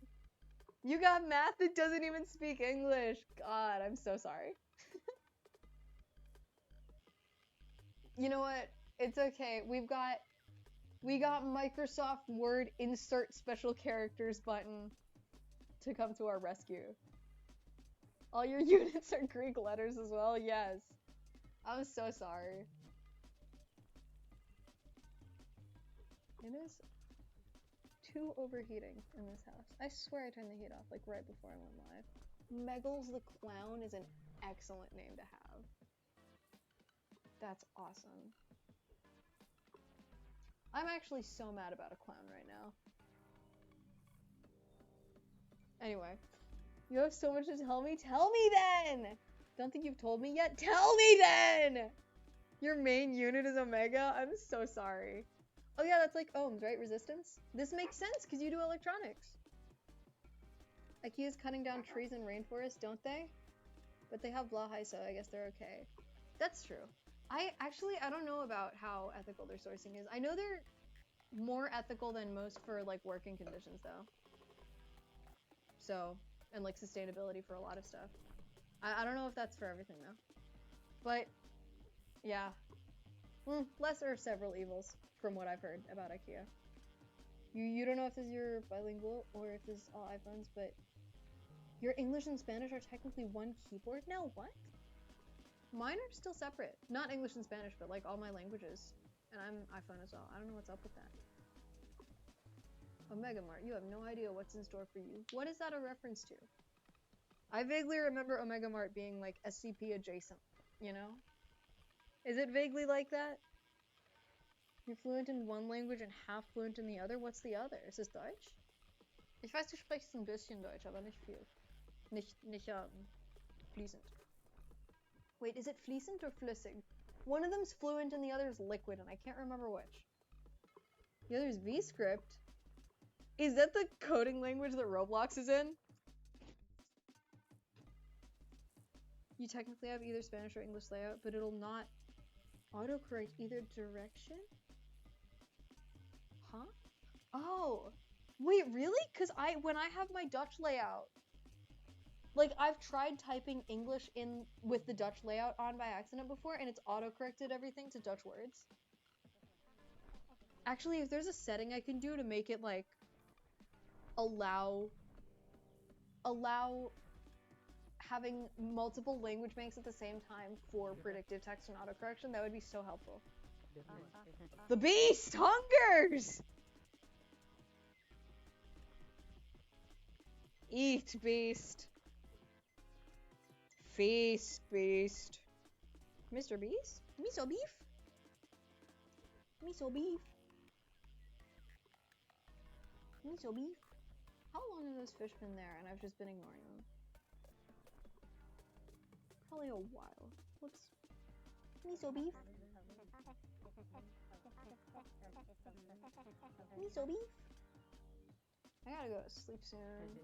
You got math that doesn't even speak English. God, I'm so sorry. You know what? It's okay. We got Microsoft Word insert special characters button to come to our rescue. All your units are Greek letters as well? Yes. I'm so sorry. It is too overheating in this house. I swear I turned the heat off like right before I went live. Meggles the Clown is an excellent name to have. That's awesome. I'm actually so mad about a clown right now. Anyway, you have so much to tell me? Tell me then! Don't think you've told me yet? Tell me then! Your main unit is Omega? I'm so sorry. Oh yeah, that's like ohms, right? Resistance? This makes sense because you do electronics. IKEA's cutting down trees in rainforests, don't they? But they have Blaahai, so I guess they're okay. That's true. I don't know about how ethical their sourcing is. I know they're more ethical than most for like working conditions though. So, and like sustainability for a lot of stuff. I don't know if that's for everything though. But, yeah. Lesser of several evils from what I've heard about IKEA. You don't know if this is your bilingual or if this is all iPhones, but your English and Spanish are technically one keyboard now? What? Mine are still separate. Not English and Spanish, but like all my languages. And I'm iPhone as well. I don't know what's up with that. Omega Mart, you have no idea what's in store for you. What is that a reference to? I vaguely remember Omega Mart being like SCP adjacent, you know? Is it vaguely like that? You're fluent in one language and half fluent in the other? What's the other? Is this Dutch? Ich weiß, du sprichst ein bisschen Deutsch, aber nicht viel. Nicht fließend. Wait, is it fließend or flüssig? One of them's fluent and the other's liquid, and I can't remember which. The other's VScript. Is that the coding language that Roblox is in? You technically have either Spanish or English layout, but it'll not autocorrect either direction? Huh? Oh. Wait, really? Because when I have my Dutch layout, like, I've tried typing English in with the Dutch layout on by accident before, and it's auto-corrected everything to Dutch words. Actually, if there's a setting I can do to make it, like, allow having multiple language banks at the same time for predictive text and autocorrection, that would be so helpful. The beast hungers! Eat, beast. Feast, beast. Mr. Beast? Miso beef? Miso beef. Miso beef. How long have those fish been there and I've just been ignoring them? Probably a while. Whoops. Miso beef. Miso beef. I gotta go to sleep soon.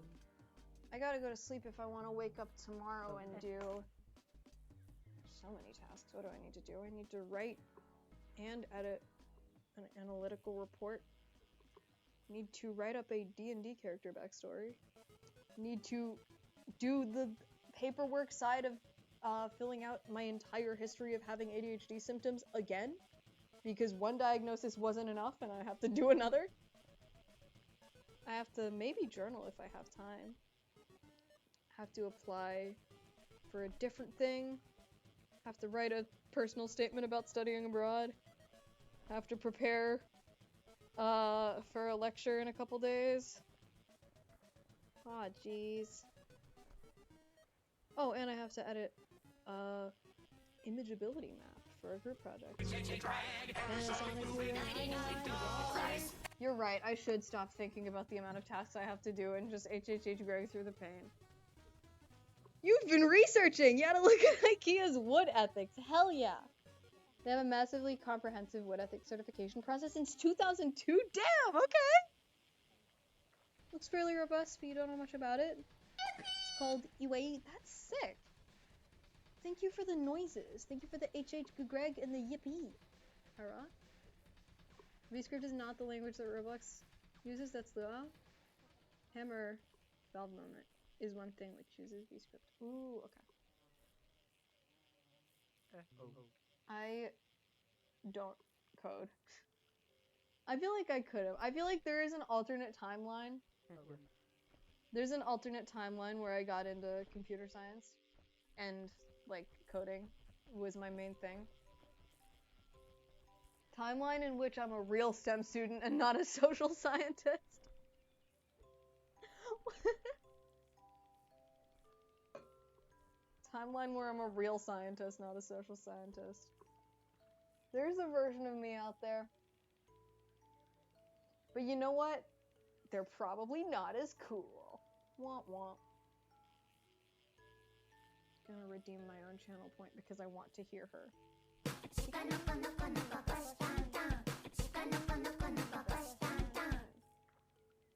I gotta go to sleep if I want to wake up tomorrow and do so many tasks. What do I need to do? I need to write and edit an analytical report. Need to write up a D&D character backstory. Need to do the paperwork side of filling out my entire history of having ADHD symptoms again, because one diagnosis wasn't enough and I have to do another. I have to maybe journal if I have time. Have to apply for a different thing. Have to write a personal statement about studying abroad. Have to prepare for a lecture in a couple days. Aw, jeez. Oh, and I have to edit imageability map for a group project. You're right, I should stop thinking about the amount of tasks I have to do and just HHH through the pain. You've been researching! You gotta look at IKEA's wood ethics. Hell yeah! They have a massively comprehensive wood ethics certification process since 2002? Damn, okay! Looks fairly robust, but you don't know much about it. It's called UAE. That's sick! Thank you for the noises. Thank you for the HHGG and the yippee. Hurrah. VScript is not the language that Roblox uses, that's LMao. Hammer valve moment is one thing which uses VScript. Ooh, okay. I don't code. I feel like I could've. I feel like there is an alternate timeline. There's an alternate timeline where I got into computer science and, like, coding was my main thing. Timeline in which I'm a real STEM student and not a social scientist. Timeline where I'm a real scientist, not a social scientist. There's a version of me out there. But you know what? They're probably not as cool. Womp womp. Gonna redeem my own channel point because I want to hear her.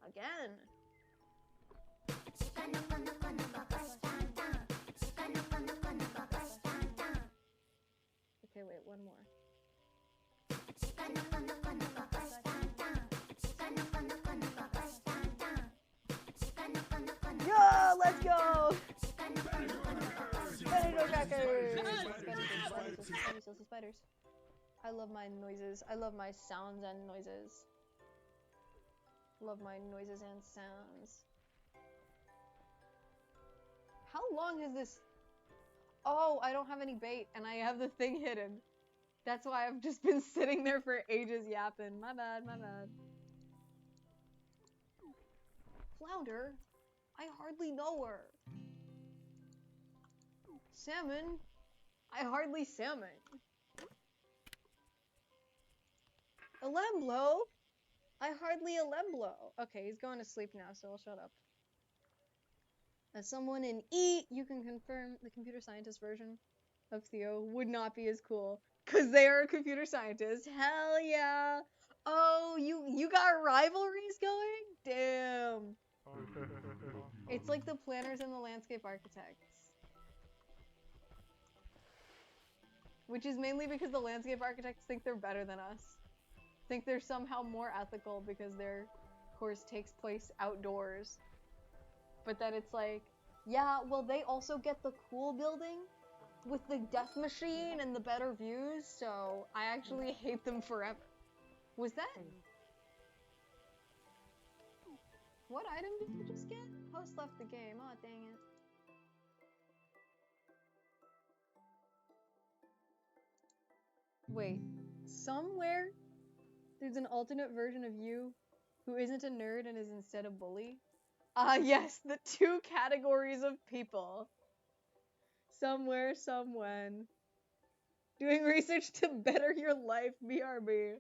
Again. Okay, wait, one more. Yeah, let's go! Spiders. I love my noises. I love my sounds and noises. Love my noises and sounds. How long is this? Oh, I don't have any bait and I have the thing hidden. That's why I've just been sitting there for ages yapping. My bad, my bad. Flounder? I hardly know her. Salmon? I hardly salmon. A lamblo? I hardly a lemblo. Okay, he's going to sleep now, so I'll shut up. As someone in E, you can confirm the computer scientist version of Theo would not be as cool. Cause they are a computer scientist. Hell yeah. Oh, you got rivalries going? Damn. It's like the planners and the landscape architects. Which is mainly because the landscape architects think they're better than us. Think they're somehow more ethical because their course takes place outdoors. But then it's like, yeah, well they also get the cool building with the death machine and the better views, so I actually hate them forever. Was that? What item did you just get? Host left the game. Oh, dang it. Wait, somewhere there's an alternate version of you who isn't a nerd and is instead a bully? Ah, yes, the two categories of people. Somewhere, somewhen. Doing research to better your life, BRB.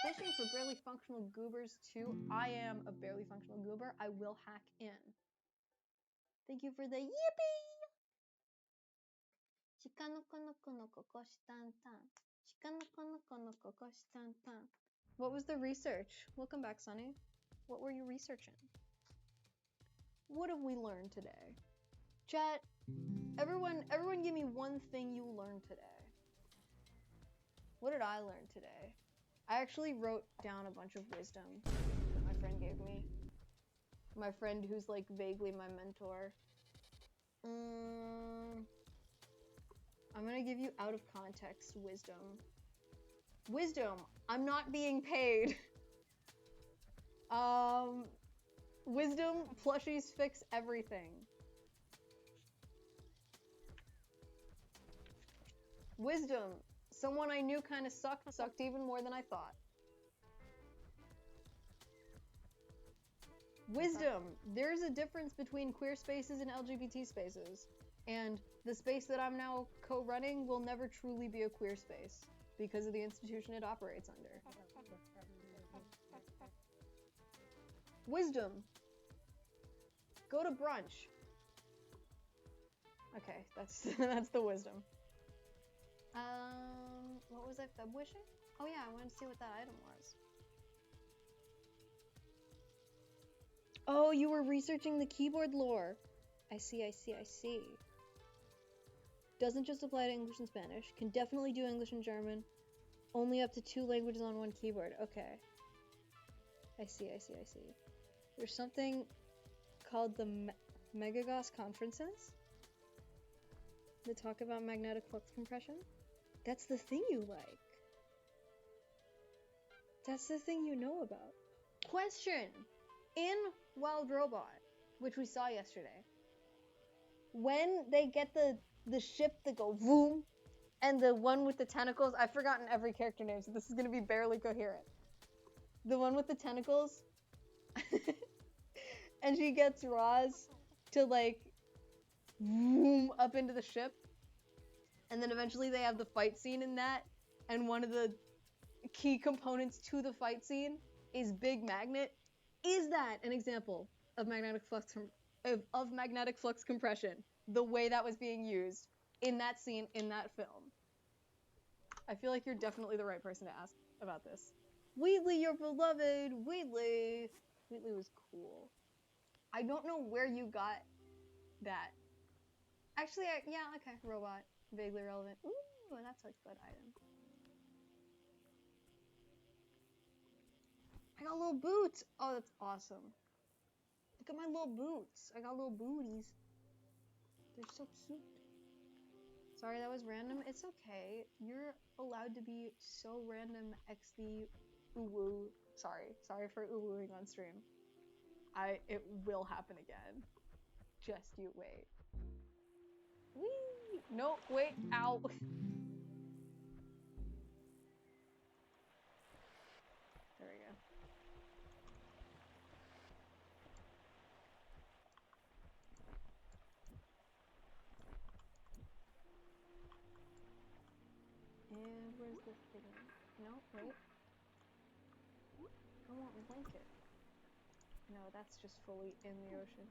Fishing for barely functional goobers too. I am a barely functional goober. I will hack in. Thank you for the yippee! What was the research? Welcome back, Sunny. What were you researching? What have we learned today? Chat, everyone give me one thing you learned today. What did I learn today? I actually wrote down a bunch of wisdom that my friend gave me. My friend who's like vaguely my mentor. I'm gonna give you out of context wisdom. Wisdom, I'm not being paid. Wisdom, plushies fix everything. Wisdom, someone I knew kinda sucked even more than I thought. Wisdom, there's a difference between queer spaces and LGBT spaces. And the space that I'm now co-running will never truly be a queer space because of the institution it operates under. Wisdom, go to brunch. Okay, that's that's the wisdom. What was I feb wishing? Oh yeah, I wanted to see what that item was. Oh, you were researching the keyboard lore. I see. Doesn't just apply to English and Spanish. Can definitely do English and German. Only up to 2 languages on one keyboard. Okay. I see. There's something called the Megagauss conferences that talk about magnetic flux compression. That's the thing you like. That's the thing you know about. Question! In Wild Robot, which we saw yesterday, when they get the ship that go vroom, and the one with the tentacles, I've forgotten every character name, so this is gonna be barely coherent. The one with the tentacles, and she gets Roz to like vroom up into the ship, and then eventually they have the fight scene in that, and one of the key components to the fight scene is Big Magnet. Is that an example of magnetic flux compression? The way that was being used in that scene in that film. I feel like you're definitely the right person to ask about this. Wheatley, your beloved Wheatley. Wheatley was cool. I don't know where you got that. Actually, yeah, okay, robot, vaguely relevant. Ooh, that's a good item. I got little boots. Oh, that's awesome. Look at my little boots. I got little booties. They're so cute. Sorry, that was random. It's okay. You're allowed to be so random x the uwu. Sorry for uwooing on stream. It will happen again. Just you wait. Whee! No, wait, ow. There we go. No, wait. I want blanket. No, that's just fully in the ocean.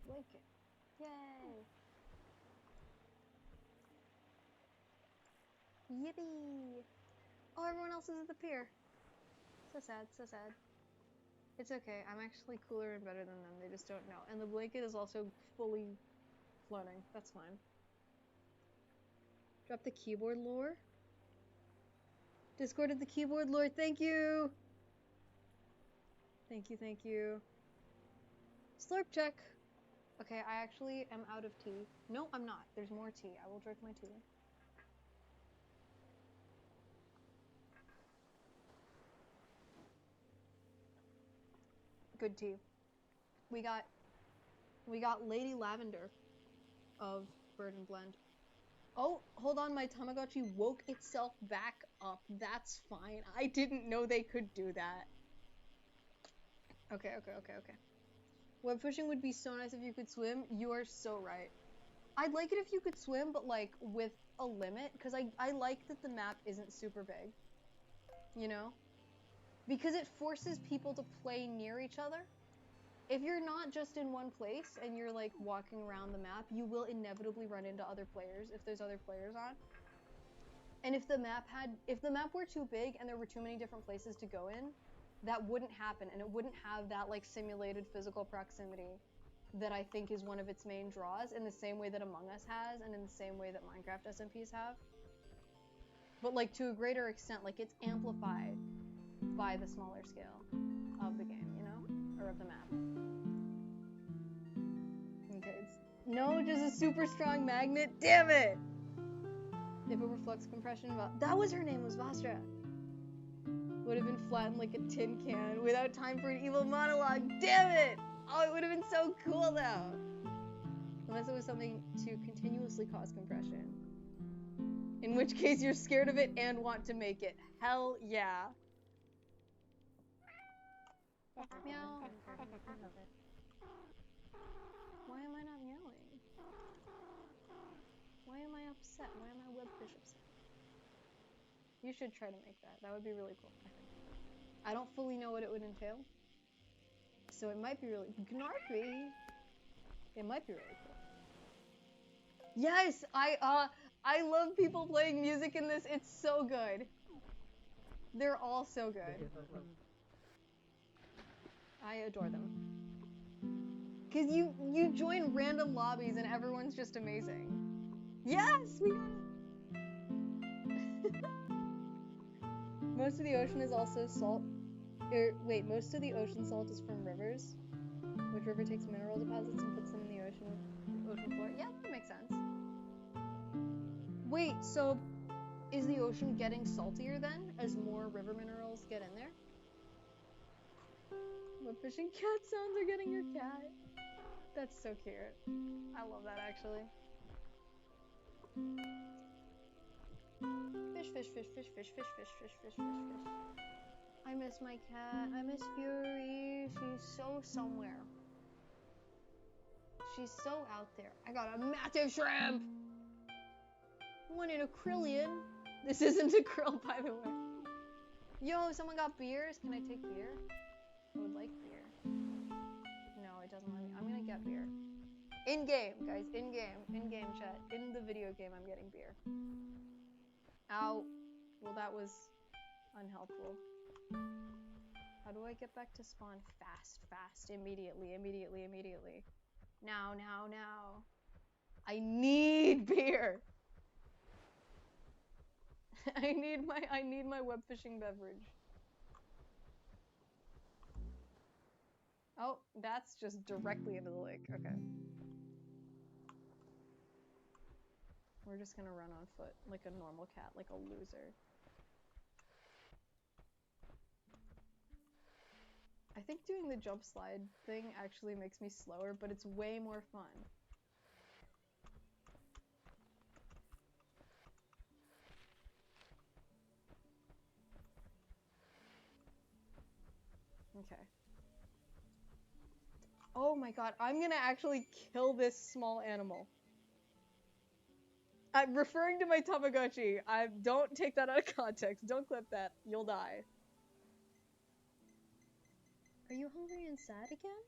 Blanket. Yay! Yippee! Oh, everyone else is at the pier. So sad, so sad. It's okay, I'm actually cooler and better than them, they just don't know. And the blanket is also fully floating, that's fine. Drop the keyboard lore. Discorded the keyboard lore, thank you! Thank you, thank you. Slurp check. Okay, I actually am out of tea. No, I'm not. There's more tea. I will drink my tea. Good tea. We got Lady Lavender of Bird and Blend. Oh, hold on, my Tamagotchi woke itself back up. That's fine. I didn't know they could do that. Okay. Web fishing would be so nice if you could swim. You are so right. I'd like it if you could swim, but like with a limit, because I like that the map isn't super big. You know? Because it forces people to play near each other. If you're not just in one place and you're like walking around the map, you will inevitably run into other players if there's other players on. And if the map were too big and there were too many different places to go in, that wouldn't happen, and it wouldn't have that like simulated physical proximity that I think is one of its main draws, in the same way that Among Us has and in the same way that Minecraft SMPs have. But like to a greater extent, like it's amplified by the smaller scale of the game, you know? Or of the map. Okay, no, just a super strong magnet, damn it! If it were flux compression, that was her name, was Vastra. Would have been flattened like a tin can without time for an evil monologue. Damn it! Oh, it would have been so cool though. Unless it was something to continuously cause compression. In which case you're scared of it and want to make it. Hell yeah. Meow. Why am I not meowing? Why am I upset? Why am I webfish upset? You should try to make that. That would be really cool, I think. I don't fully know what it would entail. So it might be really Gnarpy. It might be really cool. Yes, I love people playing music in this. It's so good. They're all so good. I adore them. Cause you join random lobbies and everyone's just amazing. Yes, we got it. Most of the ocean is also salt. Wait, most of the ocean salt is from rivers. Which river takes mineral deposits and puts them in the ocean floor? Yeah, that makes sense. Wait, so is the ocean getting saltier then as more river minerals get in there? What fishing cat sounds are getting your cat? That's so cute. I love that actually. Fish. I miss my cat. I miss Fury. She's so somewhere. She's so out there. I got a massive shrimp! One in a krillion. This isn't a krill, by the way. Yo, someone got beers? Can I take beer? I would like beer. No, it doesn't let me. I'm gonna get beer. In-game, guys. In-game. In-game chat. In the video game, I'm getting beer. Ow. Well, that was unhelpful. How do I get back to spawn? Fast. Immediately. Now. I need beer! I need my web fishing beverage. Oh, that's just directly into the lake. Okay. We're just gonna run on foot like a normal cat, like a loser. I think doing the jump slide thing actually makes me slower, but it's way more fun. Okay. Oh my god, I'm gonna actually kill this small animal. I'm referring to my Tamagotchi. Don't take that out of context. Don't clip that. You'll die. Are you hungry and sad again?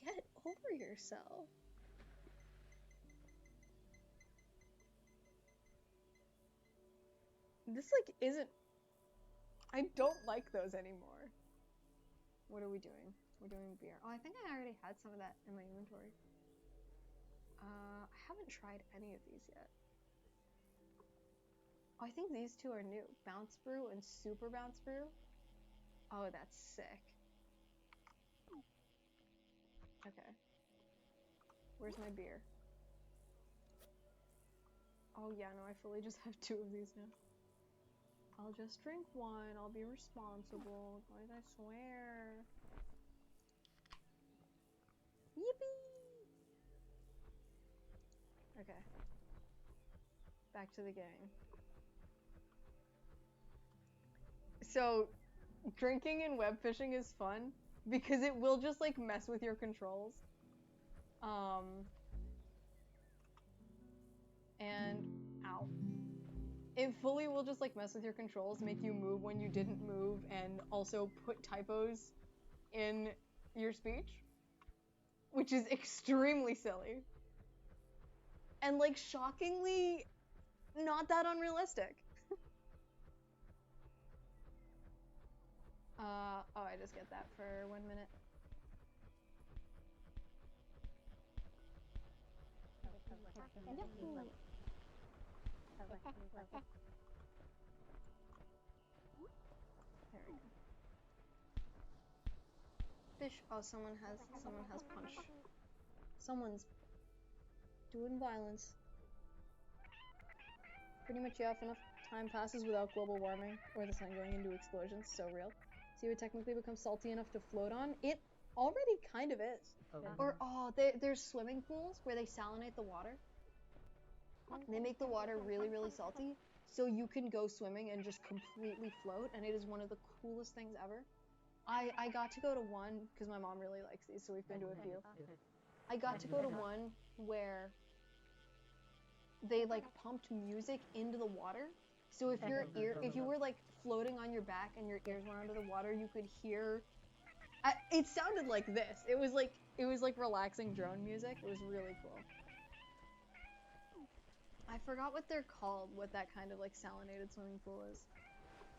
Get over yourself. This, like, isn't... I don't like those anymore. What are we doing? We're doing beer. Oh, I think I already had some of that in my inventory. I haven't tried any of these yet. Oh, I think these two are new. Bounce Brew and Super Bounce Brew. Oh, that's sick. Okay. Where's my beer? Oh yeah, no, I fully just have 2 of these now. I'll just drink one. I'll be responsible. Guys, I swear. Yippee! Okay. Back to the gang. So, drinking and web fishing is fun because it will just like mess with your controls. And ow. It fully will just like mess with your controls, make you move when you didn't move, and also put typos in your speech, which is extremely silly. And like shockingly not that unrealistic. Oh, I just get that for 1 minute. There we go. Fish. Oh, someone has punch. Someone's doing violence. Pretty much, yeah, if enough time passes without global warming or the sun going into explosions, so real. So you would technically become salty enough to float on. It already kind of is. Okay. Or, oh, there's swimming pools where they salinate the water. They make the water really, really salty, so you can go swimming and just completely float, and it is one of the coolest things ever. I got to go to one, because my mom really likes these, so we've been to a few. I got to go to one where they like pumped music into the water, so if you were like floating on your back and your ears were under the water, you could hear. It sounded like this. It was like relaxing drone music. It was really cool. I forgot what they're called. What that kind of like salinated swimming pool is.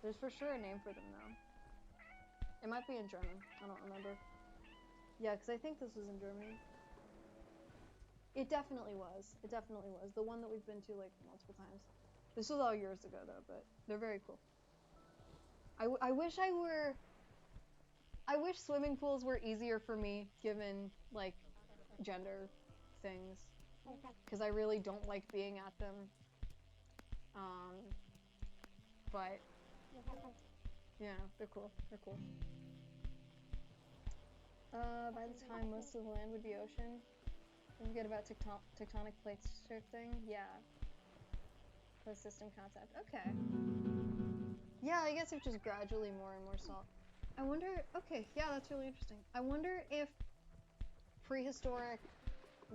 There's for sure a name for them though. It might be in German. I don't remember. Yeah, because I think this was in Germany. It definitely was. It definitely was. The one that we've been to like multiple times. This was all years ago though, but they're very cool. I wish swimming pools were easier for me given like gender things, because I really don't like being at them. But yeah, they're cool. They're cool. By the time most of the land would be ocean. Don't forget about tectonic plates shifting. Yeah. Closed system concept. Okay. Yeah, I guess it's just gradually more and more salt. I wonder. Okay, yeah, that's really interesting. I wonder if prehistoric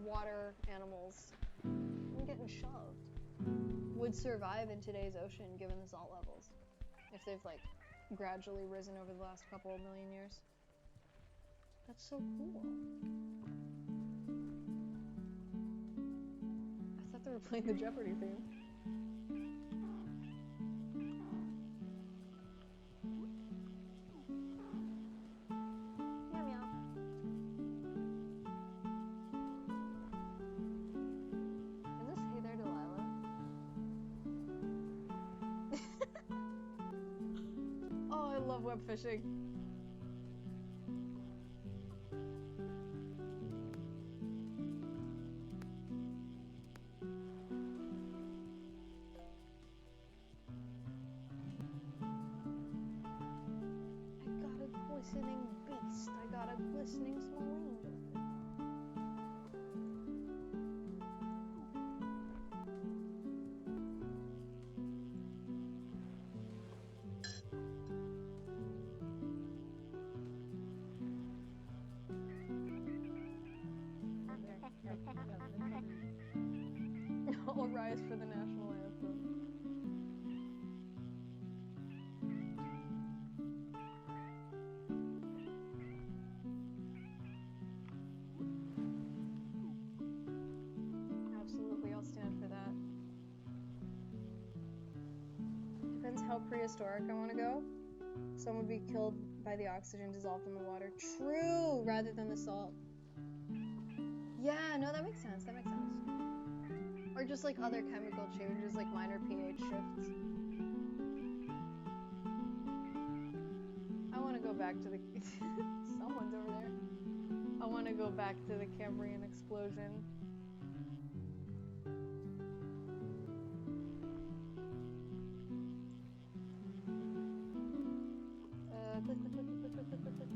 water animals, I'm getting shoved, would survive in today's ocean given the salt levels, if they've like gradually risen over the last couple of million years. That's so cool. I thought they were playing the Jeopardy theme. Meow meow. Is this Hey There, Delilah? Oh, I love web fishing. Glistening beast. I got a glistening smalling. I'll rise for the nest. how prehistoric I want to go. Some would be killed by the oxygen dissolved in the water. True, rather than the salt. Yeah, no, that makes sense. That makes sense. Or just like other chemical changes, like minor pH shifts. I want to go back to the. Someone's over there. I want to go back to the Cambrian explosion. Click, click, click, click, click, click, click, click.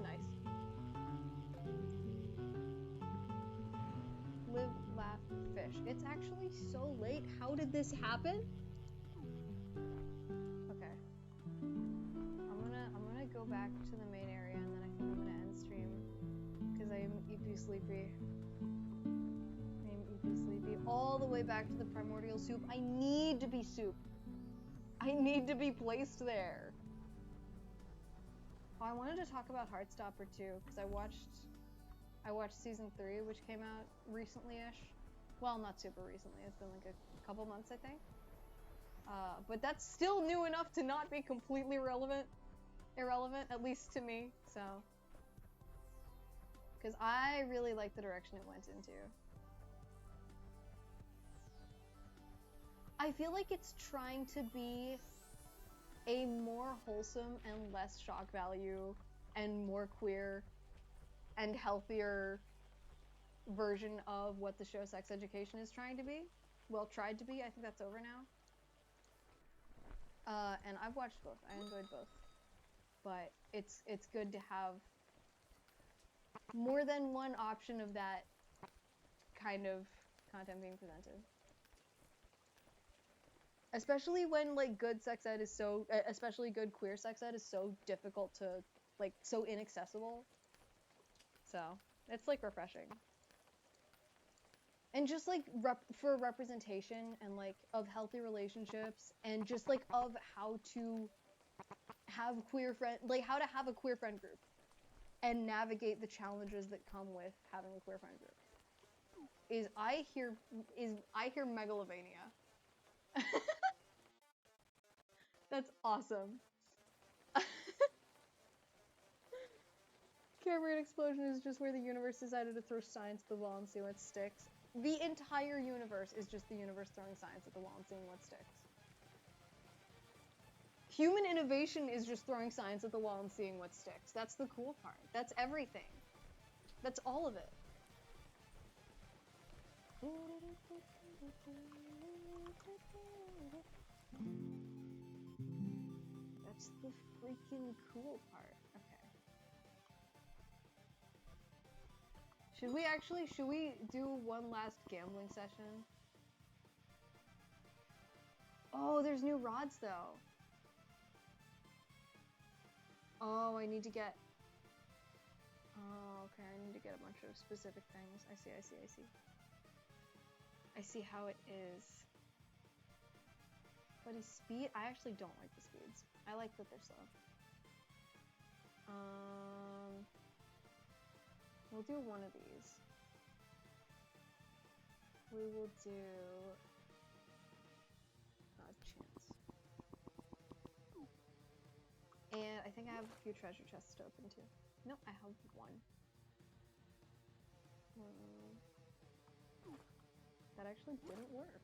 Nice. Live, laugh, fish. It's actually so late. How did this happen? Okay. I'm gonna go back to the main area and then I think I'm gonna end stream because I am EP sleepy. I am EP sleepy. All the way back to the primordial soup. I need to be soup. I need to be placed there. Oh, I wanted to talk about Heartstopper too because I watched season 3, which came out recently-ish. Well, not super recently. It's been like a couple months, I think. But that's still new enough to not be completely irrelevant, at least to me, so. Because I really like the direction it went into. I feel like it's trying to be a more wholesome and less shock value and more queer and healthier version of what the show Sex Education is trying to be. Well, tried to be. I think that's over now. And I've watched both. I enjoyed both. But it's good to have more than one option of that kind of content being presented. Especially when, like, good sex ed is so, especially good queer sex ed is so difficult to, like, so inaccessible. So, it's, like, refreshing. And just, like, for representation and, like, of healthy relationships and just, like, of how to have queer how to have a queer friend group and navigate the challenges that come with having a queer friend group. I hear megalovania. That's awesome. Cambrian explosion is just where the universe decided to throw science at the wall and see what sticks. The entire universe is just the universe throwing science at the wall and seeing what sticks. Human innovation is just throwing science at the wall and seeing what sticks. That's the cool part. That's everything. That's all of it. That's the freaking cool part. Okay. Should we do one last gambling session? Oh, there's new rods though. Oh, I need to get... Oh, okay, I need to get a bunch of specific things. I see. I see how it is. But his speed, I actually don't like the speeds. I like that they're slow. We'll do one of these. We will do chance. And I think I have a few treasure chests to open too. No, I have one. That actually didn't work.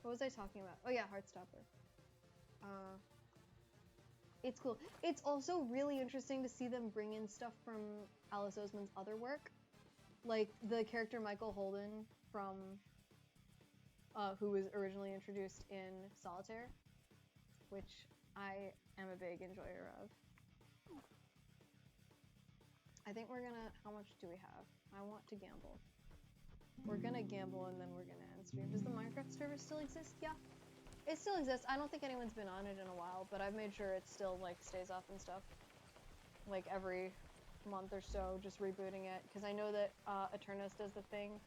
What was I talking about? Oh yeah, Heartstopper. It's cool. It's also really interesting to see them bring in stuff from Alice Oseman's other work. Like the character Michael Holden from who was originally introduced in Solitaire, which I am a big enjoyer of. I think we're gonna... How much do we have? I want to gamble. We're gonna gamble and then we're gonna end stream. Does the Minecraft server still exist? Yeah. It still exists. I don't think anyone's been on it in a while, but I've made sure it still, like, stays up and stuff. Like, every month or so, just rebooting it. Because I know that Eternos does the thing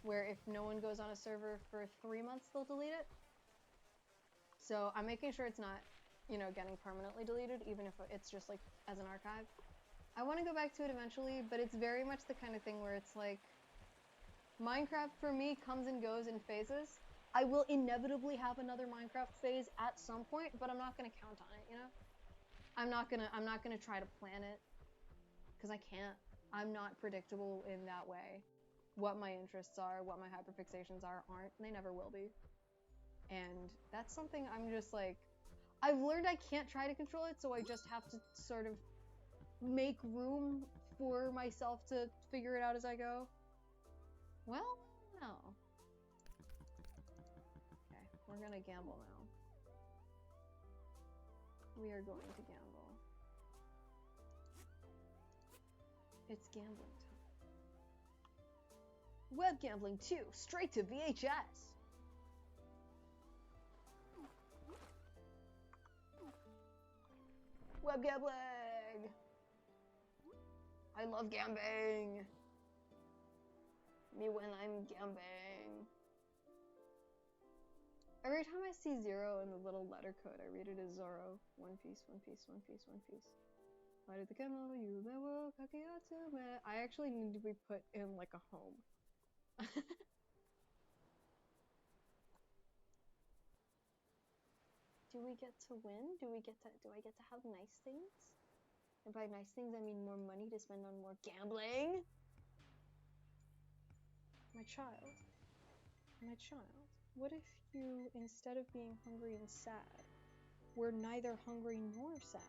where if no one goes on a server for 3 months, they'll delete it. So I'm making sure it's not you know, getting permanently deleted, even if it's just like as an archive. I want to go back to it eventually, but it's very much the kind of thing where it's like, Minecraft for me comes and goes in phases. I will inevitably have another Minecraft phase at some point, but I'm not gonna count on it, you know? I'm not gonna try to plan it, because I can't. I'm not predictable in that way. What my interests are, what my hyperfixations are, aren't, and they never will be. And that's something I'm just like, I've learned I can't try to control it, so I just have to sort of make room for myself to figure it out as I go. Well, no. Okay, we're gonna gamble now. We are going to gamble. It's gambling time. Web gambling 2, straight to VHS. Web gambling! I love gambling! Me when I'm gambling. Every time I see 0 in the little letter code, I read it as Zoro. One Piece, One Piece, One Piece, One Piece. Why did the camel you wo kakeyatsume? I actually need to be put in like a home. Do we get to win? Do I get to have nice things? And by nice things, I mean more money to spend on more gambling. My child, what if you, instead of being hungry and sad, were neither hungry nor sad?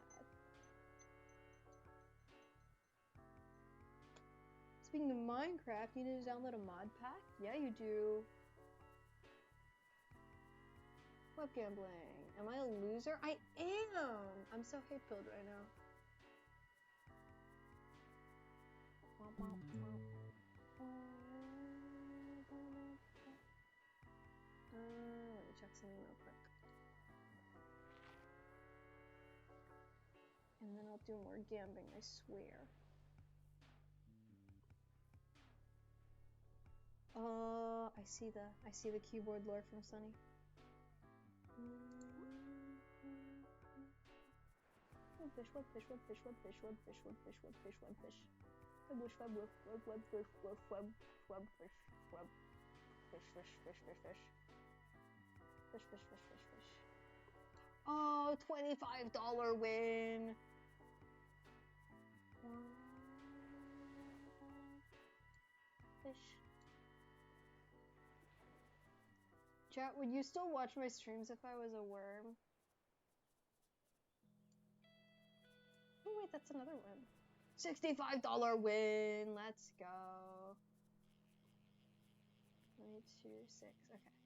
Speaking of Minecraft, you need to download a mod pack? Yeah, you do. Web gambling. Am I a loser? I am! I'm so hate-filled right now. Let me check something real quick. And then I'll do more gambling, I swear. I see the keyboard lore from Sunny. Webfish, webfish, webfish, webfish, webfish, webfish, webfish, webfish. Webfish, webfish, webfish, fish, fish, fish, fish, fish. Fish, fish, fish, fish, fish. Oh, $25 win! Fish. Chat, would you still watch my streams if I was a worm? Oh wait, that's another win. $65 win! Let's go. 3, 2, 6, okay.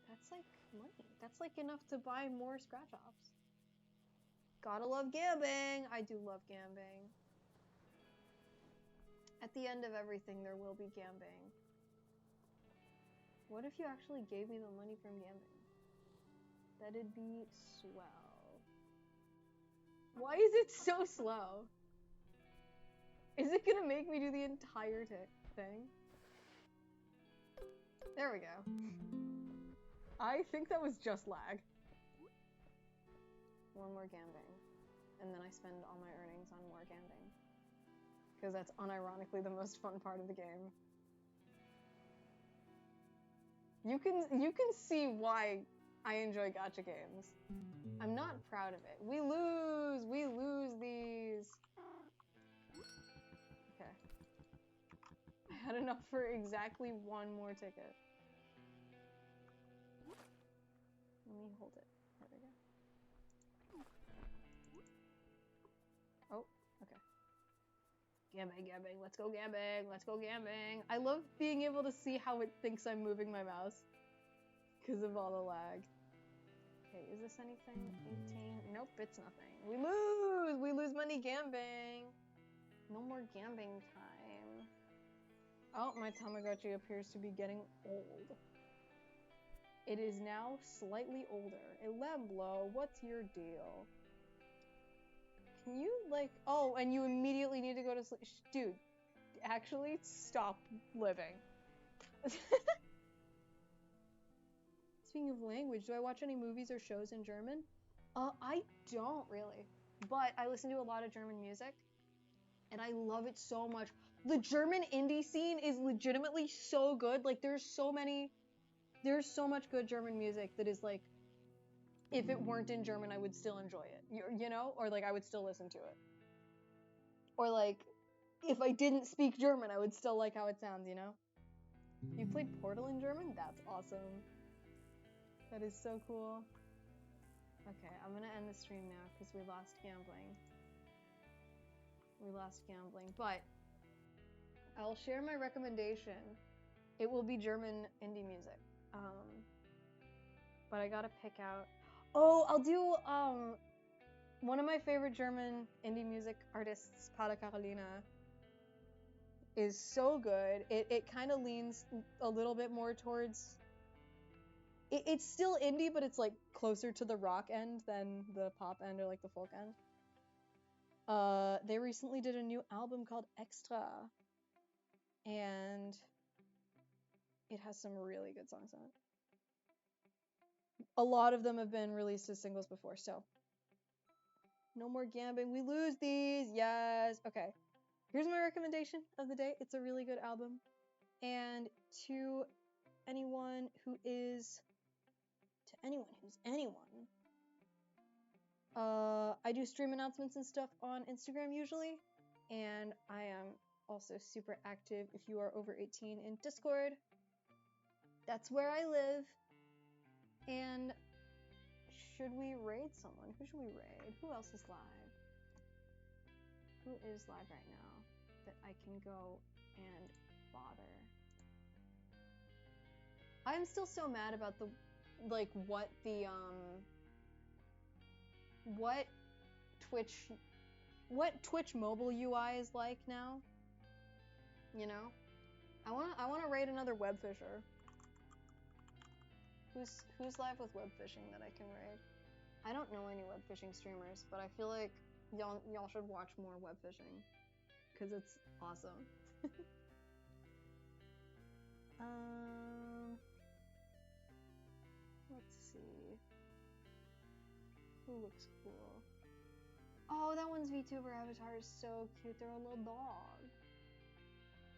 That's like money. That's like enough to buy more scratch-offs. Gotta love gambling! I do love gambling. At the end of everything, there will be gambling. What if you actually gave me the money from gambling? That'd be swell. Why is it so slow? Is it gonna make me do the entire thing? There we go. I think that was just lag. One more gambling. And then I spend all my earnings on more gambling. Because that's unironically the most fun part of the game. You can see why I enjoy gacha games. I'm not proud of it. We lose these. Okay. I had enough for exactly one more ticket. Let me hold it. There we go. Oh, okay. Gambling, gambling, let's go gambling, let's go gambling. I love being able to see how it thinks I'm moving my mouse. Because of all the lag. Okay, is this anything? 18? Nope, it's nothing. We lose money gambling. No more gambling time. Oh, my Tamagotchi appears to be getting old. It is now slightly older. Lemblo, what's your deal? Can you, like... Oh, and you immediately need to go to sleep. Dude, actually, stop living. Speaking of language, do I watch any movies or shows in German? I don't really, but I listen to a lot of German music, and I love it so much. The German indie scene is legitimately so good. Like, there's so much good German music that is like, if it weren't in German, I would still enjoy it, you know? Or like, I would still listen to it. Or like, if I didn't speak German, I would still like how it sounds, you know? You played Portal in German? That's awesome. That is so cool. Okay, I'm gonna end the stream now because we lost gambling. But I'll share my recommendation. It will be German indie music. But I gotta pick out. Oh, I'll do one of my favorite German indie music artists, Paula Carolina, is so good. It kind of leans a little bit more towards. It's still indie, but it's like closer to the rock end than the pop end or like the folk end. They recently did a new album called Extra, and it has some really good songs on it. A lot of them have been released as singles before, so no more gambling. We lose these. Yes. Okay. Here's my recommendation of the day. It's a really good album. And to anyone who's anyone, I do stream announcements and stuff on Instagram usually, and I am also super active if you are over 18 in Discord. That's where I live. And should we raid someone? Who should we raid? Who else is live? Who is live right now that I can go and bother? I'm still so mad about the, like, what Twitch mobile UI is like now. You know? I wanna raid another webfisher. Who's live with webfishing that I can raid? I don't know any webfishing streamers, but I feel like y'all should watch more webfishing, cause it's awesome. Let's see. Who looks cool? Oh, that one's VTuber avatar is so cute. They're a little dog.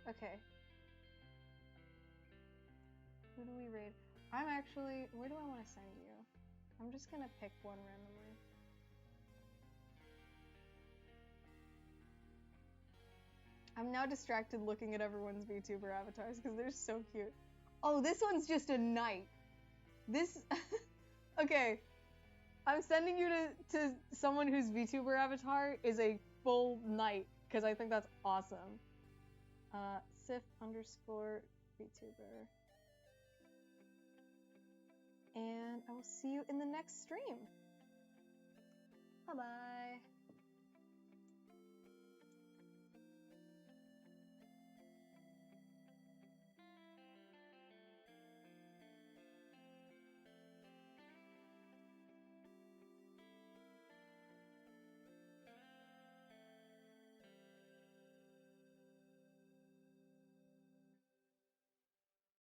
Okay. Who do we raid? Where do I want to send you? I'm just gonna pick one randomly. I'm now distracted looking at everyone's VTuber avatars because they're so cute. Oh, this one's just a knight. Okay. I'm sending you to someone whose VTuber avatar is a full knight because I think that's awesome. Sif_VTuber. And I will see you in the next stream. Bye-bye.